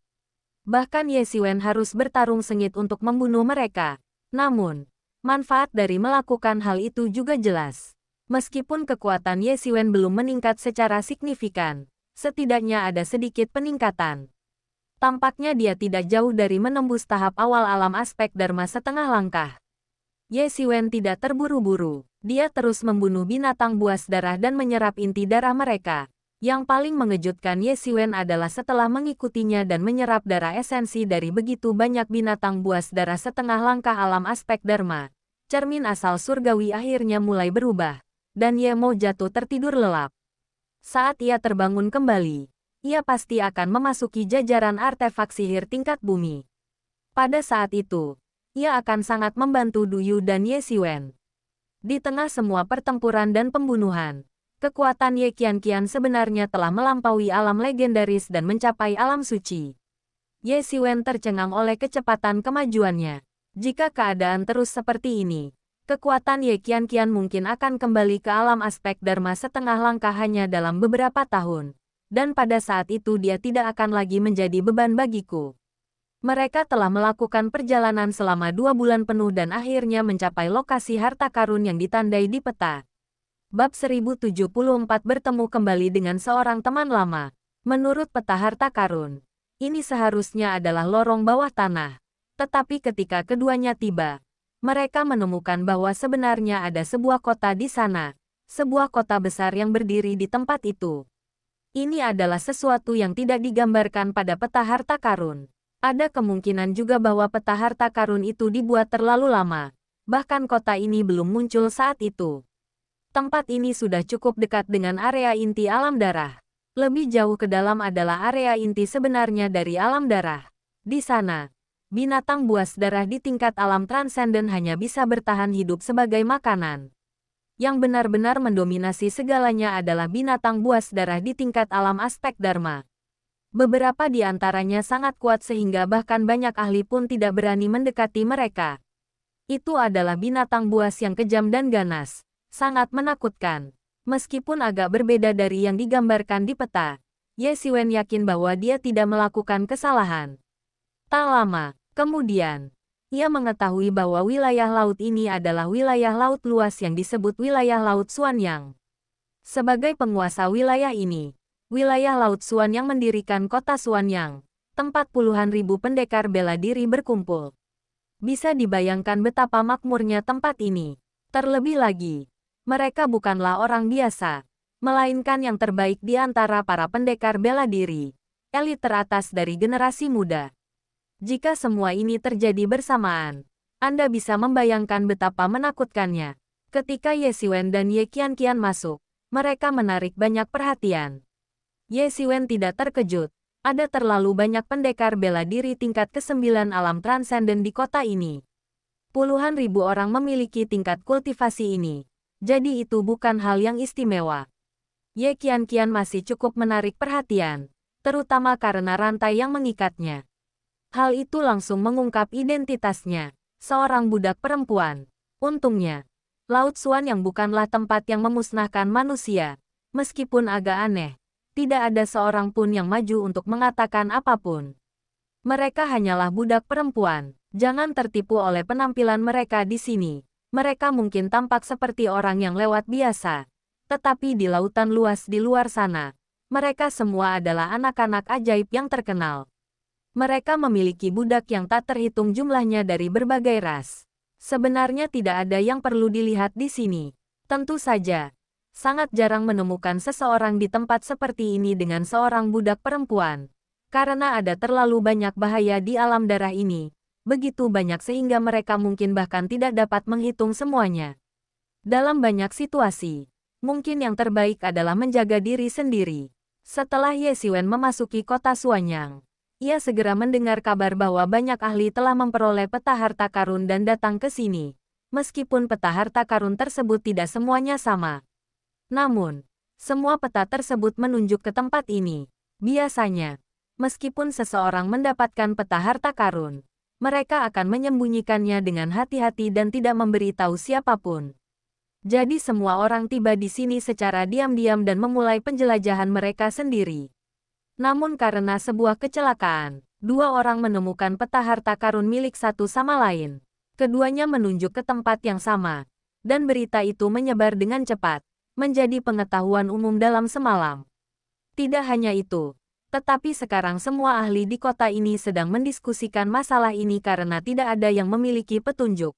[SPEAKER 1] Bahkan Ye Xiwen harus bertarung sengit untuk membunuh mereka. Namun, manfaat dari melakukan hal itu juga jelas. Meskipun kekuatan Ye Xiwen belum meningkat secara signifikan, setidaknya ada sedikit peningkatan. Tampaknya dia tidak jauh dari menembus tahap awal alam aspek Dharma setengah langkah. Ye Xiwen tidak terburu-buru. Dia terus membunuh binatang buas darah dan menyerap inti darah mereka. Yang paling mengejutkan Ye Xiwen adalah setelah mengikutinya dan menyerap darah esensi dari begitu banyak binatang buas darah setengah langkah alam aspek Dharma. Cermin asal surgawi akhirnya mulai berubah, dan Ye Mo jatuh tertidur lelap. Saat ia terbangun kembali, ia pasti akan memasuki jajaran artefak sihir tingkat bumi. Pada saat itu, ia akan sangat membantu Du Yu dan Ye Xiwen. Di tengah semua pertempuran dan pembunuhan, kekuatan Ye Qianqian sebenarnya telah melampaui alam legendaris dan mencapai alam suci. Ye Xiwen tercengang oleh kecepatan kemajuannya. Jika keadaan terus seperti ini, kekuatan Ye Qianqian mungkin akan kembali ke alam aspek Dharma setengah langkah hanya dalam beberapa tahun. Dan pada saat itu dia tidak akan lagi menjadi beban bagiku. Mereka telah melakukan perjalanan selama 2 bulan penuh dan akhirnya mencapai lokasi harta karun yang ditandai di peta. Bab 1074 bertemu kembali dengan seorang teman lama. Menurut peta harta karun, ini seharusnya adalah lorong bawah tanah. Tetapi ketika keduanya tiba, mereka menemukan bahwa sebenarnya ada sebuah kota di sana. Sebuah kota besar yang berdiri di tempat itu. Ini adalah sesuatu yang tidak digambarkan pada peta harta karun. Ada kemungkinan juga bahwa peta harta karun itu dibuat terlalu lama. Bahkan kota ini belum muncul saat itu. Tempat ini sudah cukup dekat dengan area inti alam darah. Lebih jauh ke dalam adalah area inti sebenarnya dari alam darah. Di sana, binatang buas darah di tingkat alam transenden hanya bisa bertahan hidup sebagai makanan. Yang benar-benar mendominasi segalanya adalah binatang buas darah di tingkat alam aspek Dharma. Beberapa di antaranya sangat kuat sehingga bahkan banyak ahli pun tidak berani mendekati mereka. Itu adalah binatang buas yang kejam dan ganas. Sangat menakutkan. Meskipun agak berbeda dari yang digambarkan di peta, Ye Xiwen yakin bahwa dia tidak melakukan kesalahan. Tak lama kemudian, ia mengetahui bahwa wilayah laut ini adalah wilayah laut luas yang disebut wilayah Laut Xuanyang. Sebagai penguasa wilayah ini, wilayah Laut Xuanyang mendirikan kota Xuanyang, tempat puluhan ribu pendekar bela diri berkumpul. Bisa dibayangkan betapa makmurnya tempat ini. Terlebih lagi, mereka bukanlah orang biasa, melainkan yang terbaik di antara para pendekar bela diri, elit teratas dari generasi muda. Jika semua ini terjadi bersamaan, Anda bisa membayangkan betapa menakutkannya. Ketika Ye Xiwen dan Ye Qianqian masuk, mereka menarik banyak perhatian. Ye Xiwen tidak terkejut, ada terlalu banyak pendekar bela diri tingkat ke-9 alam transenden di kota ini. Puluhan ribu orang memiliki tingkat kultivasi ini. Jadi itu bukan hal yang istimewa. Ye Qianqian masih cukup menarik perhatian, terutama karena rantai yang mengikatnya. Hal itu langsung mengungkap identitasnya, seorang budak perempuan. Untungnya, Laut Xuanyang bukanlah tempat yang memusnahkan manusia. Meskipun agak aneh, tidak ada seorang pun yang maju untuk mengatakan apapun. Mereka hanyalah budak perempuan. Jangan tertipu oleh penampilan mereka di sini. Mereka mungkin tampak seperti orang yang lewat biasa. Tetapi di lautan luas di luar sana, mereka semua adalah anak-anak ajaib yang terkenal. Mereka memiliki budak yang tak terhitung jumlahnya dari berbagai ras. Sebenarnya tidak ada yang perlu dilihat di sini. Tentu saja, sangat jarang menemukan seseorang di tempat seperti ini dengan seorang budak perempuan. Karena ada terlalu banyak bahaya di alam darah ini. Begitu banyak sehingga mereka mungkin bahkan tidak dapat menghitung semuanya. Dalam banyak situasi, mungkin yang terbaik adalah menjaga diri sendiri. Setelah Ye Xiwen memasuki kota Xuanyang, ia segera mendengar kabar bahwa banyak ahli telah memperoleh peta harta karun dan datang ke sini. Meskipun peta harta karun tersebut tidak semuanya sama. Namun, semua peta tersebut menunjuk ke tempat ini. Biasanya, meskipun seseorang mendapatkan peta harta karun, mereka akan menyembunyikannya dengan hati-hati dan tidak memberitahu siapapun. Jadi semua orang tiba di sini secara diam-diam dan memulai penjelajahan mereka sendiri. Namun karena sebuah kecelakaan, dua orang menemukan peta harta karun milik satu sama lain. Keduanya menunjuk ke tempat yang sama, dan berita itu menyebar dengan cepat, menjadi pengetahuan umum dalam semalam. Tidak hanya itu, tetapi sekarang semua ahli di kota ini sedang mendiskusikan masalah ini karena tidak ada yang memiliki petunjuk.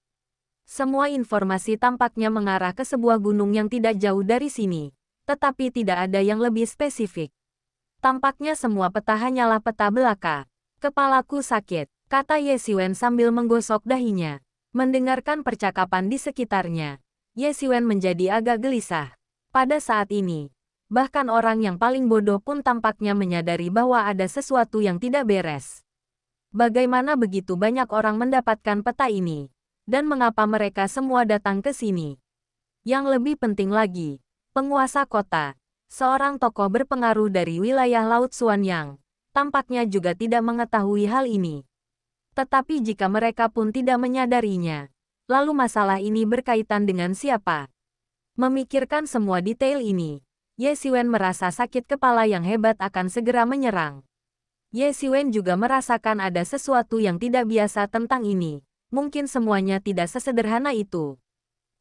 [SPEAKER 1] Semua informasi tampaknya mengarah ke sebuah gunung yang tidak jauh dari sini, tetapi tidak ada yang lebih spesifik. Tampaknya semua peta hanyalah peta belaka. Kepalaku sakit, kata Ye Xiwen sambil menggosok dahinya. Mendengarkan percakapan di sekitarnya, Ye Xiwen menjadi agak gelisah. Pada saat ini, bahkan orang yang paling bodoh pun tampaknya menyadari bahwa ada sesuatu yang tidak beres. Bagaimana begitu banyak orang mendapatkan peta ini? Dan mengapa mereka semua datang ke sini? Yang lebih penting lagi, penguasa kota, seorang tokoh berpengaruh dari wilayah Laut Xuanyang, tampaknya juga tidak mengetahui hal ini. Tetapi jika mereka pun tidak menyadarinya, lalu masalah ini berkaitan dengan siapa? Memikirkan semua detail ini, Ye Xiwen merasa sakit kepala yang hebat akan segera menyerang. Ye Xiwen juga merasakan ada sesuatu yang tidak biasa tentang ini. Mungkin semuanya tidak sesederhana itu.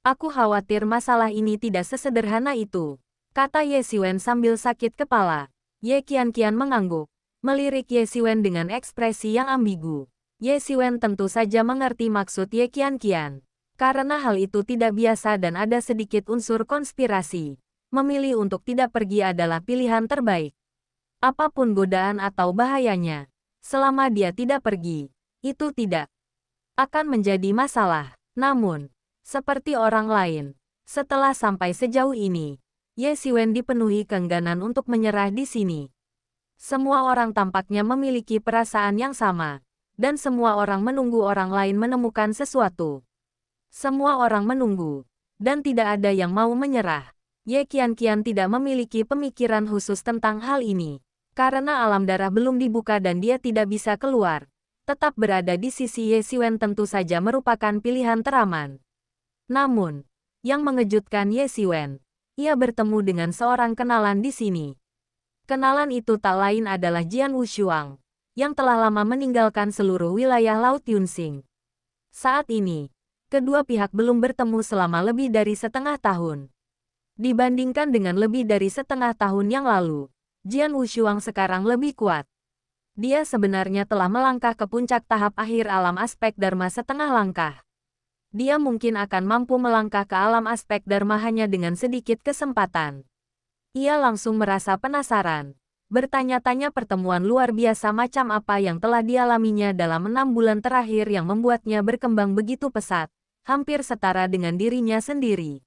[SPEAKER 1] Aku khawatir masalah ini tidak sesederhana itu, kata Ye Xiwen sambil sakit kepala. Ye Qianqian mengangguk, melirik Ye Xiwen dengan ekspresi yang ambigu. Ye Xiwen tentu saja mengerti maksud Ye Qianqian. Karena hal itu tidak biasa dan ada sedikit unsur konspirasi, memilih untuk tidak pergi adalah pilihan terbaik. Apapun godaan atau bahayanya, selama dia tidak pergi, itu tidak akan menjadi masalah. Namun, seperti orang lain, setelah sampai sejauh ini, Ye Xiwen dipenuhi keengganan untuk menyerah di sini. Semua orang tampaknya memiliki perasaan yang sama, dan semua orang menunggu orang lain menemukan sesuatu. Semua orang menunggu, dan tidak ada yang mau menyerah. Ye Qianqian tidak memiliki pemikiran khusus tentang hal ini, karena alam darah belum dibuka dan dia tidak bisa keluar. Tetap berada di sisi Ye Xiwen tentu saja merupakan pilihan teraman. Namun, yang mengejutkan Ye Xiwen, ia bertemu dengan seorang kenalan di sini. Kenalan itu tak lain adalah Jian Wushuang, yang telah lama meninggalkan seluruh wilayah Laut Yunxing. Saat ini, kedua pihak belum bertemu selama lebih dari setengah tahun. Dibandingkan dengan lebih dari setengah tahun yang lalu, Jian Wushuang sekarang lebih kuat. Dia sebenarnya telah melangkah ke puncak tahap akhir alam aspek Dharma setengah langkah. Dia mungkin akan mampu melangkah ke alam aspek Dharma hanya dengan sedikit kesempatan. Ia langsung merasa penasaran, bertanya-tanya pertemuan luar biasa macam apa yang telah dialaminya dalam 6 bulan terakhir yang membuatnya berkembang begitu pesat, hampir setara dengan dirinya sendiri.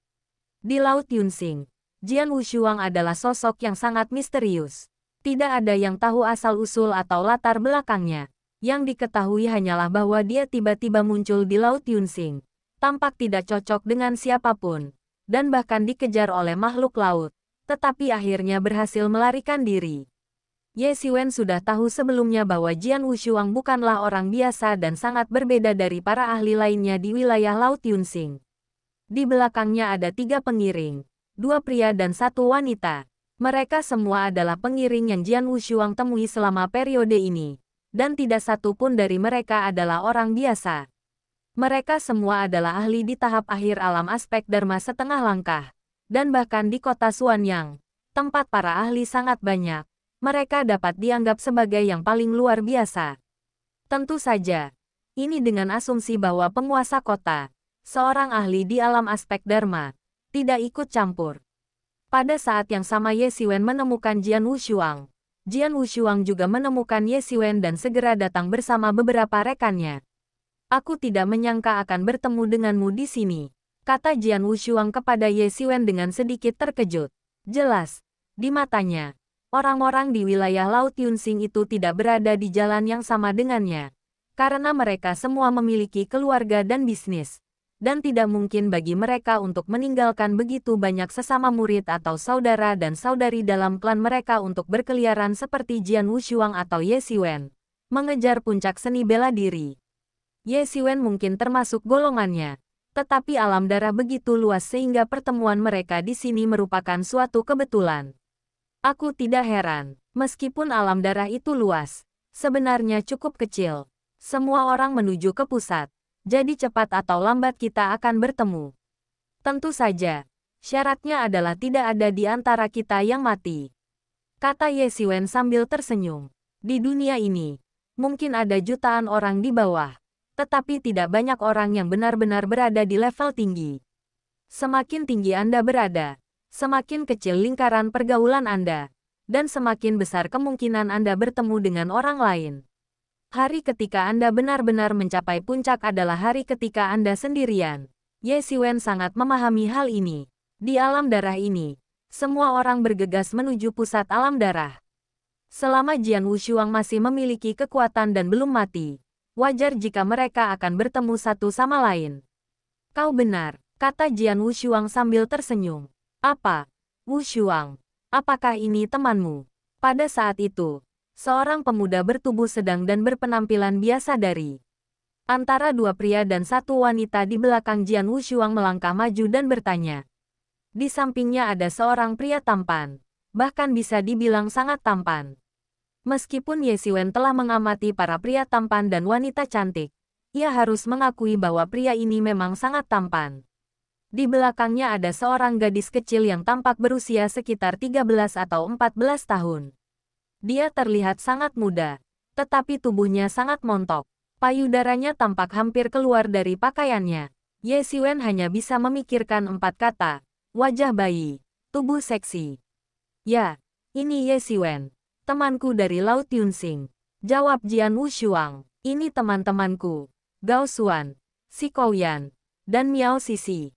[SPEAKER 1] Di Laut Yunxing, Jian Wushuang adalah sosok yang sangat misterius. Tidak ada yang tahu asal-usul atau latar belakangnya. Yang diketahui hanyalah bahwa dia tiba-tiba muncul di Laut Yunxing. Tampak tidak cocok dengan siapapun, dan bahkan dikejar oleh makhluk laut, tetapi akhirnya berhasil melarikan diri. Ye Xiwen sudah tahu sebelumnya bahwa Jian Wushuang bukanlah orang biasa dan sangat berbeda dari para ahli lainnya di wilayah Laut Yunxing. Di belakangnya ada 3 pengiring, 2 pria dan 1 wanita. Mereka semua adalah pengiring yang Jian Wushuang temui selama periode ini, dan tidak satu pun dari mereka adalah orang biasa. Mereka semua adalah ahli di tahap akhir alam aspek Dharma setengah langkah, dan bahkan di kota Xuanyang, tempat para ahli sangat banyak, mereka dapat dianggap sebagai yang paling luar biasa. Tentu saja, ini dengan asumsi bahwa penguasa kota, seorang ahli di alam aspek Dharma, tidak ikut campur. Pada saat yang sama Ye Xiwen menemukan Jian Wushuang. Jian Wushuang juga menemukan Ye Xiwen dan segera datang bersama beberapa rekannya. Aku tidak menyangka akan bertemu denganmu di sini, kata Jian Wushuang kepada Ye Xiwen dengan sedikit terkejut. Jelas, di matanya, orang-orang di wilayah Laut Yunxing itu tidak berada di jalan yang sama dengannya, karena mereka semua memiliki keluarga dan bisnis. Dan tidak mungkin bagi mereka untuk meninggalkan begitu banyak sesama murid atau saudara dan saudari dalam klan mereka untuk berkeliaran seperti Jian Wushuang atau Ye Xiwen, mengejar puncak seni bela diri. Ye Xiwen mungkin termasuk golongannya. Tetapi alam darah begitu luas sehingga pertemuan mereka di sini merupakan suatu kebetulan. Aku tidak heran, meskipun alam darah itu luas, sebenarnya cukup kecil. Semua orang menuju ke pusat, jadi cepat atau lambat kita akan bertemu. Tentu saja, syaratnya adalah tidak ada di antara kita yang mati. Kata Ye Xiwen sambil tersenyum. Di dunia ini, mungkin ada jutaan orang di bawah, tetapi tidak banyak orang yang benar-benar berada di level tinggi. Semakin tinggi Anda berada, semakin kecil lingkaran pergaulan Anda, dan semakin besar kemungkinan Anda bertemu dengan orang lain. Hari ketika Anda benar-benar mencapai puncak adalah hari ketika Anda sendirian. Ye Xiwen sangat memahami hal ini. Di alam darah ini, semua orang bergegas menuju pusat alam darah. Selama Jian Wushuang masih memiliki kekuatan dan belum mati, wajar jika mereka akan bertemu satu sama lain. Kau benar, kata Jian Wushuang sambil tersenyum. Apa? Wushuang, apakah ini temanmu? Pada saat itu, seorang pemuda bertubuh sedang dan berpenampilan biasa dari antara dua pria dan satu wanita di belakang Jian Wushuang melangkah maju dan bertanya. Di sampingnya ada seorang pria tampan, bahkan bisa dibilang sangat tampan. Meskipun Ye Xiwen telah mengamati para pria tampan dan wanita cantik, ia harus mengakui bahwa pria ini memang sangat tampan. Di belakangnya ada seorang gadis kecil yang tampak berusia sekitar 13 atau 14 tahun. Dia terlihat sangat muda, tetapi tubuhnya sangat montok. Payudaranya tampak hampir keluar dari pakaiannya. Ye Xiwen hanya bisa memikirkan 4 kata. Wajah bayi, tubuh seksi. Ya, ini Ye Xiwen, temanku dari Laut Yunsing. Jawab Jian Wushuang. Ini teman-temanku, Gao Xuan, Si Kouyan, dan Miao Sisi.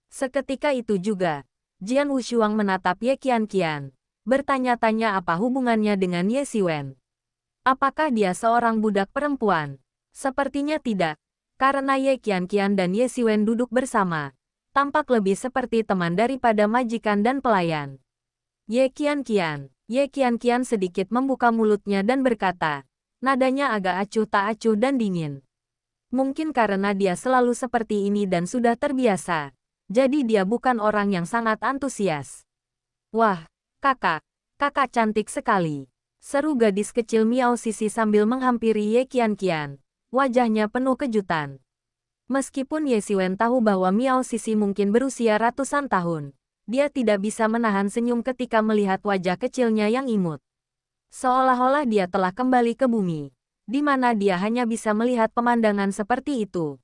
[SPEAKER 1] Seketika itu juga, Jian Wushuang menatap Ye Qianqian, bertanya-tanya apa hubungannya dengan Ye Xiwen. Apakah dia seorang budak perempuan? Sepertinya tidak, karena Ye Qianqian dan Ye Xiwen duduk bersama. Tampak lebih seperti teman daripada majikan dan pelayan. Ye Qianqian sedikit membuka mulutnya dan berkata, nadanya agak acuh tak acuh dan dingin. Mungkin karena dia selalu seperti ini dan sudah terbiasa, jadi dia bukan orang yang sangat antusias. Wah, kakak cantik sekali. Seru gadis kecil Miao Sisi sambil menghampiri Ye Qianqian. Wajahnya penuh kejutan. Meskipun Ye Xiwen tahu bahwa Miao Sisi mungkin berusia ratusan tahun, dia tidak bisa menahan senyum ketika melihat wajah kecilnya yang imut. Seolah-olah dia telah kembali ke bumi, di mana dia hanya bisa melihat pemandangan seperti itu.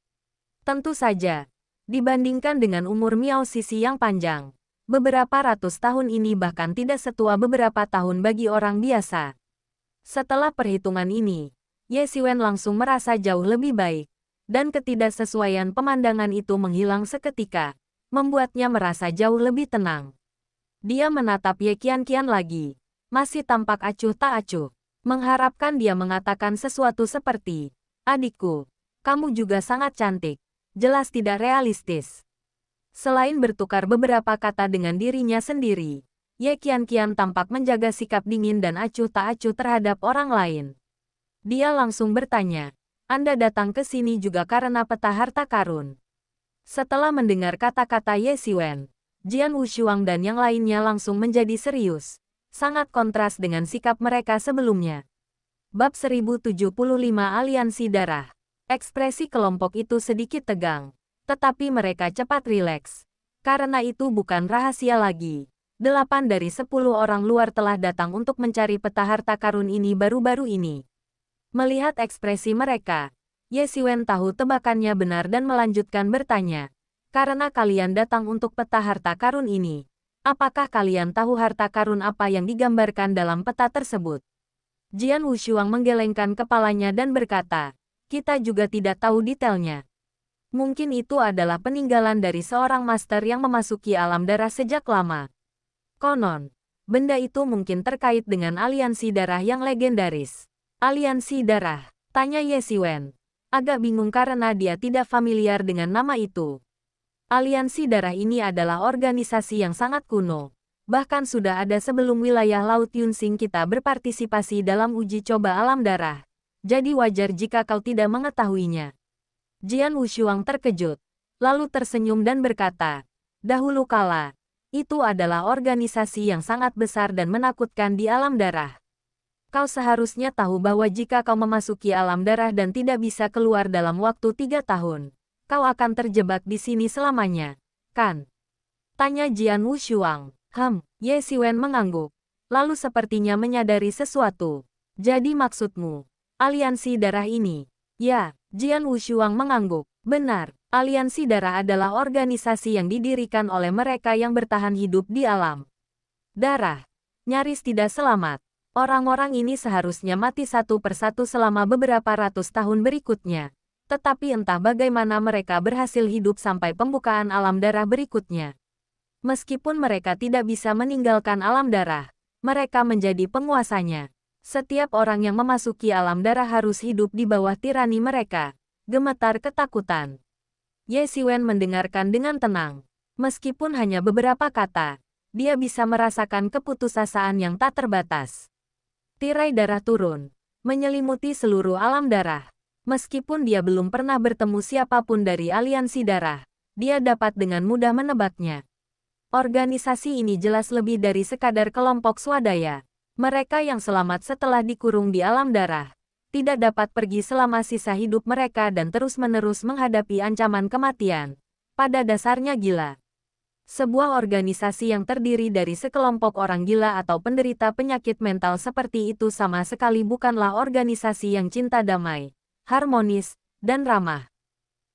[SPEAKER 1] Tentu saja, dibandingkan dengan umur Miao Sisi yang panjang, beberapa ratus tahun ini bahkan tidak setua beberapa tahun bagi orang biasa. Setelah perhitungan ini, Ye Xiwen langsung merasa jauh lebih baik. Dan ketidaksesuaian pemandangan itu menghilang seketika, membuatnya merasa jauh lebih tenang. Dia menatap Ye Qianqian lagi, masih tampak acuh tak acuh, mengharapkan dia mengatakan sesuatu seperti, adikku, kamu juga sangat cantik, jelas tidak realistis. Selain bertukar beberapa kata dengan dirinya sendiri, Ye Qianqian tampak menjaga sikap dingin dan acuh tak acuh terhadap orang lain. Dia langsung bertanya, Anda datang ke sini juga karena peta harta karun. Setelah mendengar kata-kata Ye Xiwen, Jian Wushuang dan yang lainnya langsung menjadi serius. Sangat kontras dengan sikap mereka sebelumnya. Bab 1075 Aliansi Darah. Ekspresi kelompok itu sedikit tegang, tetapi mereka cepat rileks. Karena itu bukan rahasia lagi. 8 dari 10 orang luar telah datang untuk mencari peta harta karun ini baru-baru ini. Melihat ekspresi mereka, Ye Xiwen tahu tebakannya benar dan melanjutkan bertanya. Karena kalian datang untuk peta harta karun ini, apakah kalian tahu harta karun apa yang digambarkan dalam peta tersebut? Jian Wushuang menggelengkan kepalanya dan berkata, kita juga tidak tahu detailnya. Mungkin itu adalah peninggalan dari seorang master yang memasuki alam darah sejak lama. Konon, benda itu mungkin terkait dengan aliansi darah yang legendaris. Aliansi darah, tanya Ye Xiwen. Agak bingung karena dia tidak familiar dengan nama itu. Aliansi darah ini adalah organisasi yang sangat kuno. Bahkan sudah ada sebelum wilayah Laut Yunsing kita berpartisipasi dalam uji coba alam darah. Jadi wajar jika kau tidak mengetahuinya. Jian Wushuang terkejut, lalu tersenyum dan berkata, dahulu kala, itu adalah organisasi yang sangat besar dan menakutkan di alam darah. Kau seharusnya tahu bahwa jika kau memasuki alam darah dan tidak bisa keluar dalam waktu 3 tahun, kau akan terjebak di sini selamanya, kan? Tanya Jian Wushuang. Ye Siwen mengangguk, lalu sepertinya menyadari sesuatu. Jadi maksudmu, aliansi darah ini? Ya, Jian Wushuang mengangguk. Benar, aliansi darah adalah organisasi yang didirikan oleh mereka yang bertahan hidup di alam darah. Nyaris tidak selamat. Orang-orang ini seharusnya mati satu persatu selama beberapa ratus tahun berikutnya. Tetapi entah bagaimana mereka berhasil hidup sampai pembukaan alam darah berikutnya. Meskipun mereka tidak bisa meninggalkan alam darah, mereka menjadi penguasanya. Setiap orang yang memasuki alam darah harus hidup di bawah tirani mereka. Gemetar ketakutan. Ye Siwen mendengarkan dengan tenang. Meskipun hanya beberapa kata, dia bisa merasakan keputusasaan yang tak terbatas. Tirai darah turun, menyelimuti seluruh alam darah. Meskipun dia belum pernah bertemu siapapun dari aliansi darah, dia dapat dengan mudah menebaknya. Organisasi ini jelas lebih dari sekadar kelompok swadaya. Mereka yang selamat setelah dikurung di alam darah, tidak dapat pergi selama sisa hidup mereka dan terus-menerus menghadapi ancaman kematian. Pada dasarnya gila. Sebuah organisasi yang terdiri dari sekelompok orang gila atau penderita penyakit mental seperti itu sama sekali bukanlah organisasi yang cinta damai, harmonis, dan ramah.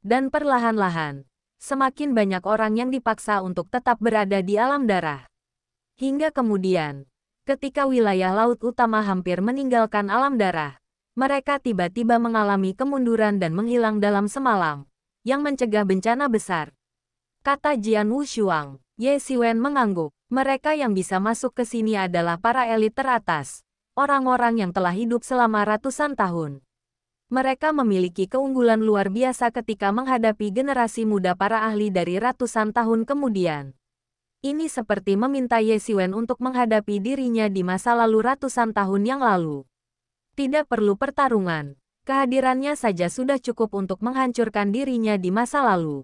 [SPEAKER 1] Dan perlahan-lahan, semakin banyak orang yang dipaksa untuk tetap berada di alam darah. Hingga kemudian, ketika wilayah laut utama hampir meninggalkan alam darah, mereka tiba-tiba mengalami kemunduran dan menghilang dalam semalam, yang mencegah bencana besar. Kata Jian Wushuang. Ye Siwen mengangguk. Mereka yang bisa masuk ke sini adalah para elit teratas, orang-orang yang telah hidup selama ratusan tahun. Mereka memiliki keunggulan luar biasa ketika menghadapi generasi muda para ahli dari ratusan tahun kemudian. Ini seperti meminta Ye Siwen untuk menghadapi dirinya di masa lalu ratusan tahun yang lalu. Tidak perlu pertarungan, kehadirannya saja sudah cukup untuk menghancurkan dirinya di masa lalu.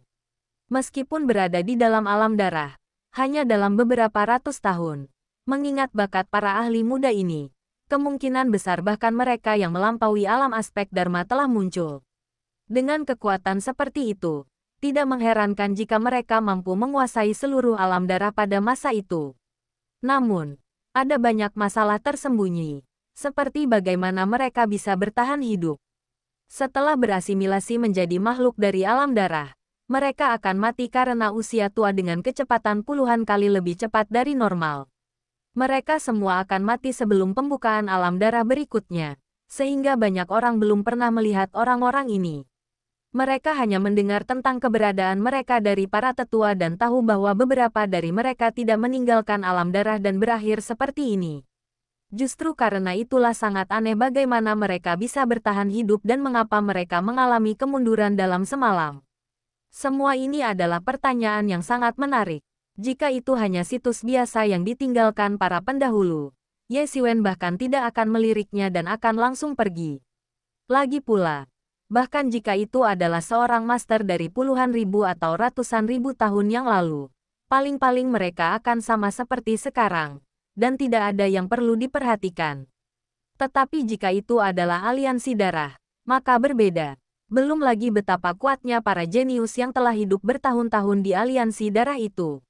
[SPEAKER 1] Meskipun berada di dalam alam darah, hanya dalam beberapa ratus tahun, mengingat bakat para ahli muda ini, kemungkinan besar bahkan mereka yang melampaui alam aspek Dharma telah muncul. Dengan kekuatan seperti itu, tidak mengherankan jika mereka mampu menguasai seluruh alam darah pada masa itu. Namun, ada banyak masalah tersembunyi, seperti bagaimana mereka bisa bertahan hidup. Setelah berasimilasi menjadi makhluk dari alam darah, mereka akan mati karena usia tua dengan kecepatan puluhan kali lebih cepat dari normal. Mereka semua akan mati sebelum pembukaan alam darah berikutnya, sehingga banyak orang belum pernah melihat orang-orang ini. Mereka hanya mendengar tentang keberadaan mereka dari para tetua dan tahu bahwa beberapa dari mereka tidak meninggalkan alam darah dan berakhir seperti ini. Justru karena itulah sangat aneh bagaimana mereka bisa bertahan hidup dan mengapa mereka mengalami kemunduran dalam semalam. Semua ini adalah pertanyaan yang sangat menarik. Jika itu hanya situs biasa yang ditinggalkan para pendahulu, Ye Siwen bahkan tidak akan meliriknya dan akan langsung pergi. Lagi pula, bahkan jika itu adalah seorang master dari puluhan ribu atau ratusan ribu tahun yang lalu, paling-paling mereka akan sama seperti sekarang, dan tidak ada yang perlu diperhatikan. Tetapi jika itu adalah aliansi darah, maka berbeda. Belum lagi betapa kuatnya para jenius yang telah hidup bertahun-tahun di aliansi darah itu.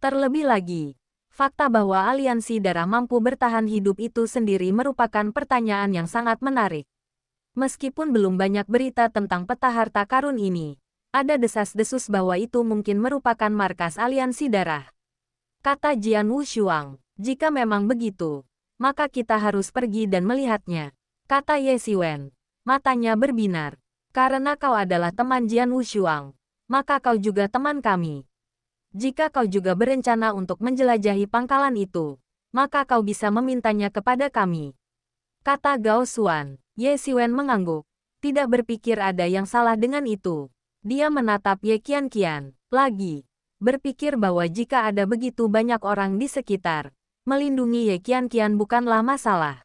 [SPEAKER 1] Terlebih lagi, fakta bahwa aliansi darah mampu bertahan hidup itu sendiri merupakan pertanyaan yang sangat menarik. Meskipun belum banyak berita tentang peta harta karun ini, ada desas-desus bahwa itu mungkin merupakan markas aliansi darah. Kata Jian Wushuang, jika memang begitu, maka kita harus pergi dan melihatnya. Kata Ye Siwen, matanya berbinar. Karena kau adalah teman Jian Wushuang, maka kau juga teman kami. Jika kau juga berencana untuk menjelajahi pangkalan itu, maka kau bisa memintanya kepada kami. Kata Gao Xuan. Ye Siwen mengangguk, tidak berpikir ada yang salah dengan itu. Dia menatap Ye Qianqian lagi, berpikir bahwa jika ada begitu banyak orang di sekitar, melindungi Ye Qianqian bukanlah masalah.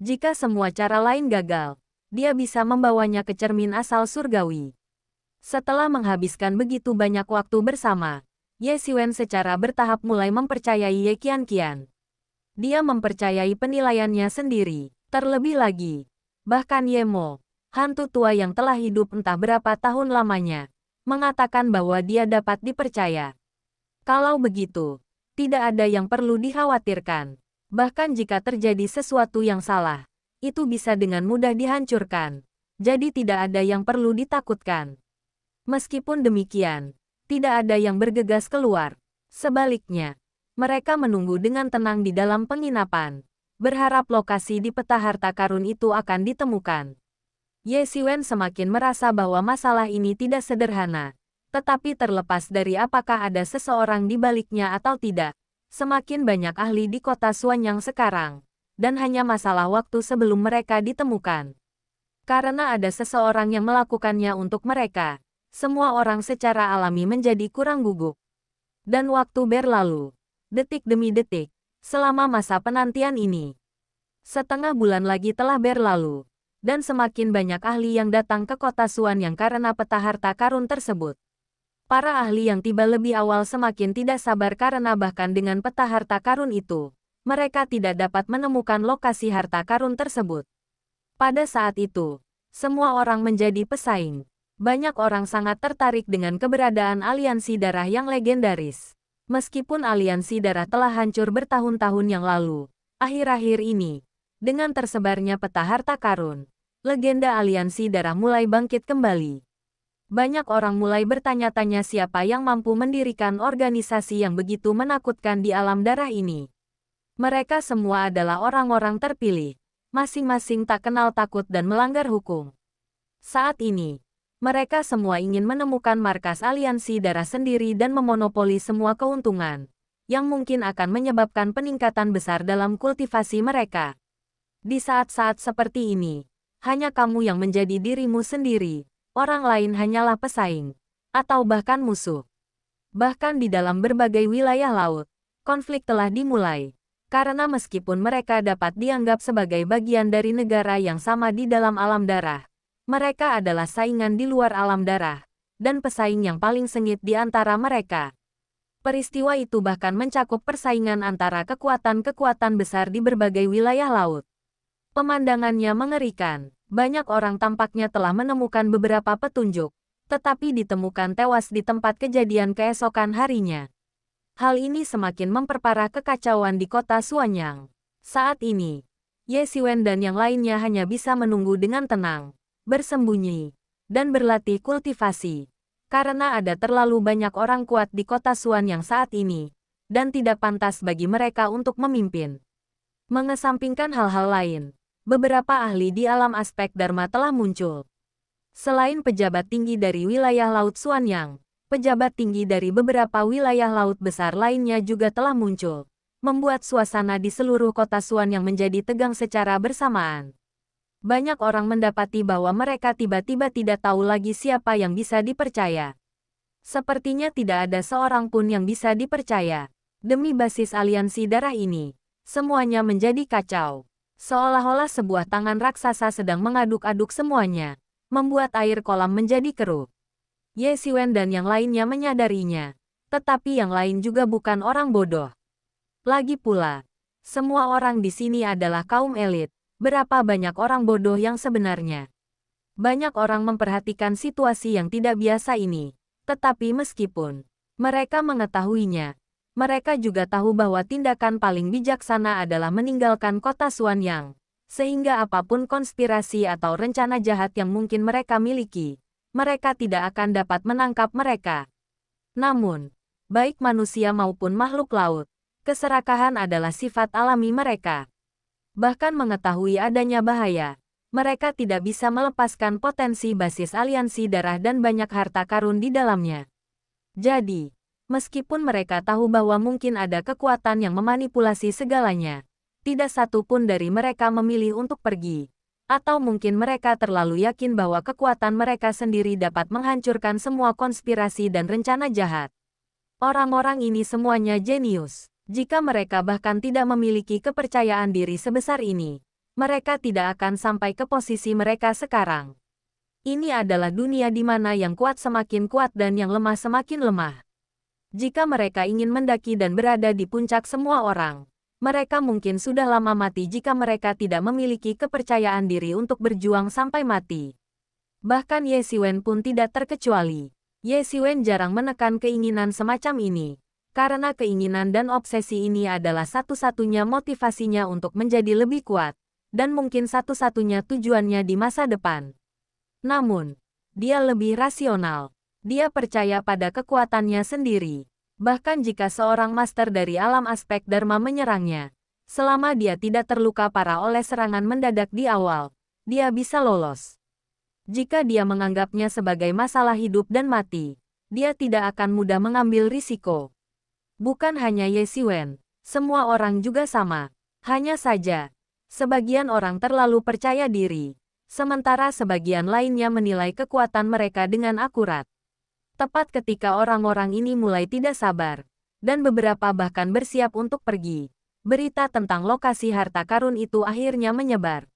[SPEAKER 1] Jika semua cara lain gagal, dia bisa membawanya ke cermin asal surgawi. Setelah menghabiskan begitu banyak waktu bersama, Ye Xiwen secara bertahap mulai mempercayai Ye Qianqian. Dia mempercayai penilaiannya sendiri. Terlebih lagi, bahkan Ye Mo, hantu tua yang telah hidup entah berapa tahun lamanya, mengatakan bahwa dia dapat dipercaya. Kalau begitu, tidak ada yang perlu dikhawatirkan. Bahkan jika terjadi sesuatu yang salah, itu bisa dengan mudah dihancurkan. Jadi tidak ada yang perlu ditakutkan. Meskipun demikian, tidak ada yang bergegas keluar. Sebaliknya, mereka menunggu dengan tenang di dalam penginapan, berharap lokasi di peta harta karun itu akan ditemukan. Ye Xiwen semakin merasa bahwa masalah ini tidak sederhana, tetapi terlepas dari apakah ada seseorang di baliknya atau tidak, semakin banyak ahli di kota Xuanyang sekarang, dan hanya masalah waktu sebelum mereka ditemukan. Karena ada seseorang yang melakukannya untuk mereka, semua orang secara alami menjadi kurang gugup. Dan waktu berlalu, detik demi detik, selama masa penantian ini. Setengah bulan lagi telah berlalu, dan semakin banyak ahli yang datang ke kota Xuanyang karena peta harta karun tersebut. Para ahli yang tiba lebih awal semakin tidak sabar karena bahkan dengan peta harta karun itu, mereka tidak dapat menemukan lokasi harta karun tersebut. Pada saat itu, semua orang menjadi pesaing. Banyak orang sangat tertarik dengan keberadaan aliansi darah yang legendaris. Meskipun aliansi darah telah hancur bertahun-tahun yang lalu, akhir-akhir ini, dengan tersebarnya peta harta karun, legenda aliansi darah mulai bangkit kembali. Banyak orang mulai bertanya-tanya siapa yang mampu mendirikan organisasi yang begitu menakutkan di alam darah ini. Mereka semua adalah orang-orang terpilih, masing-masing tak kenal takut dan melanggar hukum. Saat ini, mereka semua ingin menemukan markas aliansi darah sendiri dan memonopoli semua keuntungan, yang mungkin akan menyebabkan peningkatan besar dalam kultivasi mereka. Di saat-saat seperti ini, hanya kamu yang menjadi dirimu sendiri, orang lain hanyalah pesaing, atau bahkan musuh. Bahkan di dalam berbagai wilayah laut, konflik telah dimulai, karena meskipun mereka dapat dianggap sebagai bagian dari negara yang sama di dalam alam darah, mereka adalah saingan di luar alam darah, dan pesaing yang paling sengit di antara mereka. Peristiwa itu bahkan mencakup persaingan antara kekuatan-kekuatan besar di berbagai wilayah laut. Pemandangannya mengerikan, banyak orang tampaknya telah menemukan beberapa petunjuk, tetapi ditemukan tewas di tempat kejadian keesokan harinya. Hal ini semakin memperparah kekacauan di kota Xuanyang. Saat ini, Ye Xiwen dan yang lainnya hanya bisa menunggu dengan tenang, bersembunyi, dan berlatih kultivasi. Karena ada terlalu banyak orang kuat di kota Xuanyang saat ini, dan tidak pantas bagi mereka untuk memimpin. Mengesampingkan hal-hal lain, beberapa ahli di alam aspek Dharma telah muncul. Selain pejabat tinggi dari wilayah Laut Xuanyang, pejabat tinggi dari beberapa wilayah laut besar lainnya juga telah muncul, membuat suasana di seluruh kota Xuanyang menjadi tegang secara bersamaan. Banyak orang mendapati bahwa mereka tiba-tiba tidak tahu lagi siapa yang bisa dipercaya. Sepertinya tidak ada seorang pun yang bisa dipercaya. Demi basis aliansi darah ini, semuanya menjadi kacau. Seolah-olah sebuah tangan raksasa sedang mengaduk-aduk semuanya, membuat air kolam menjadi keruh. Ye Xiwen dan yang lainnya menyadarinya, tetapi yang lain juga bukan orang bodoh. Lagi pula, semua orang di sini adalah kaum elit. Berapa banyak orang bodoh yang sebenarnya? Banyak orang memperhatikan situasi yang tidak biasa ini, tetapi meskipun mereka mengetahuinya, mereka juga tahu bahwa tindakan paling bijaksana adalah meninggalkan kota Xuanyang, sehingga apapun konspirasi atau rencana jahat yang mungkin mereka miliki, mereka tidak akan dapat menangkap mereka. Namun, baik manusia maupun makhluk laut, keserakahan adalah sifat alami mereka. Bahkan mengetahui adanya bahaya, mereka tidak bisa melepaskan potensi basis aliansi darah dan banyak harta karun di dalamnya. Jadi, meskipun mereka tahu bahwa mungkin ada kekuatan yang memanipulasi segalanya, tidak satu pun dari mereka memilih untuk pergi. Atau mungkin mereka terlalu yakin bahwa kekuatan mereka sendiri dapat menghancurkan semua konspirasi dan rencana jahat. Orang-orang ini semuanya jenius. Jika mereka bahkan tidak memiliki kepercayaan diri sebesar ini, mereka tidak akan sampai ke posisi mereka sekarang. Ini adalah dunia di mana yang kuat semakin kuat dan yang lemah semakin lemah. Jika mereka ingin mendaki dan berada di puncak semua orang, mereka mungkin sudah lama mati jika mereka tidak memiliki kepercayaan diri untuk berjuang sampai mati. Bahkan Ye Xiwen pun tidak terkecuali. Ye Xiwen jarang menekan keinginan semacam ini, karena keinginan dan obsesi ini adalah satu-satunya motivasinya untuk menjadi lebih kuat, dan mungkin satu-satunya tujuannya di masa depan. Namun, dia lebih rasional. Dia percaya pada kekuatannya sendiri. Bahkan jika seorang master dari alam aspek Dharma menyerangnya, selama dia tidak terluka parah oleh serangan mendadak di awal, dia bisa lolos. Jika dia menganggapnya sebagai masalah hidup dan mati, dia tidak akan mudah mengambil risiko. Bukan hanya Ye Xiwen, semua orang juga sama. Hanya saja, sebagian orang terlalu percaya diri, sementara sebagian lainnya menilai kekuatan mereka dengan akurat. Tepat ketika orang-orang ini mulai tidak sabar, dan beberapa bahkan bersiap untuk pergi, berita tentang lokasi harta karun itu akhirnya menyebar.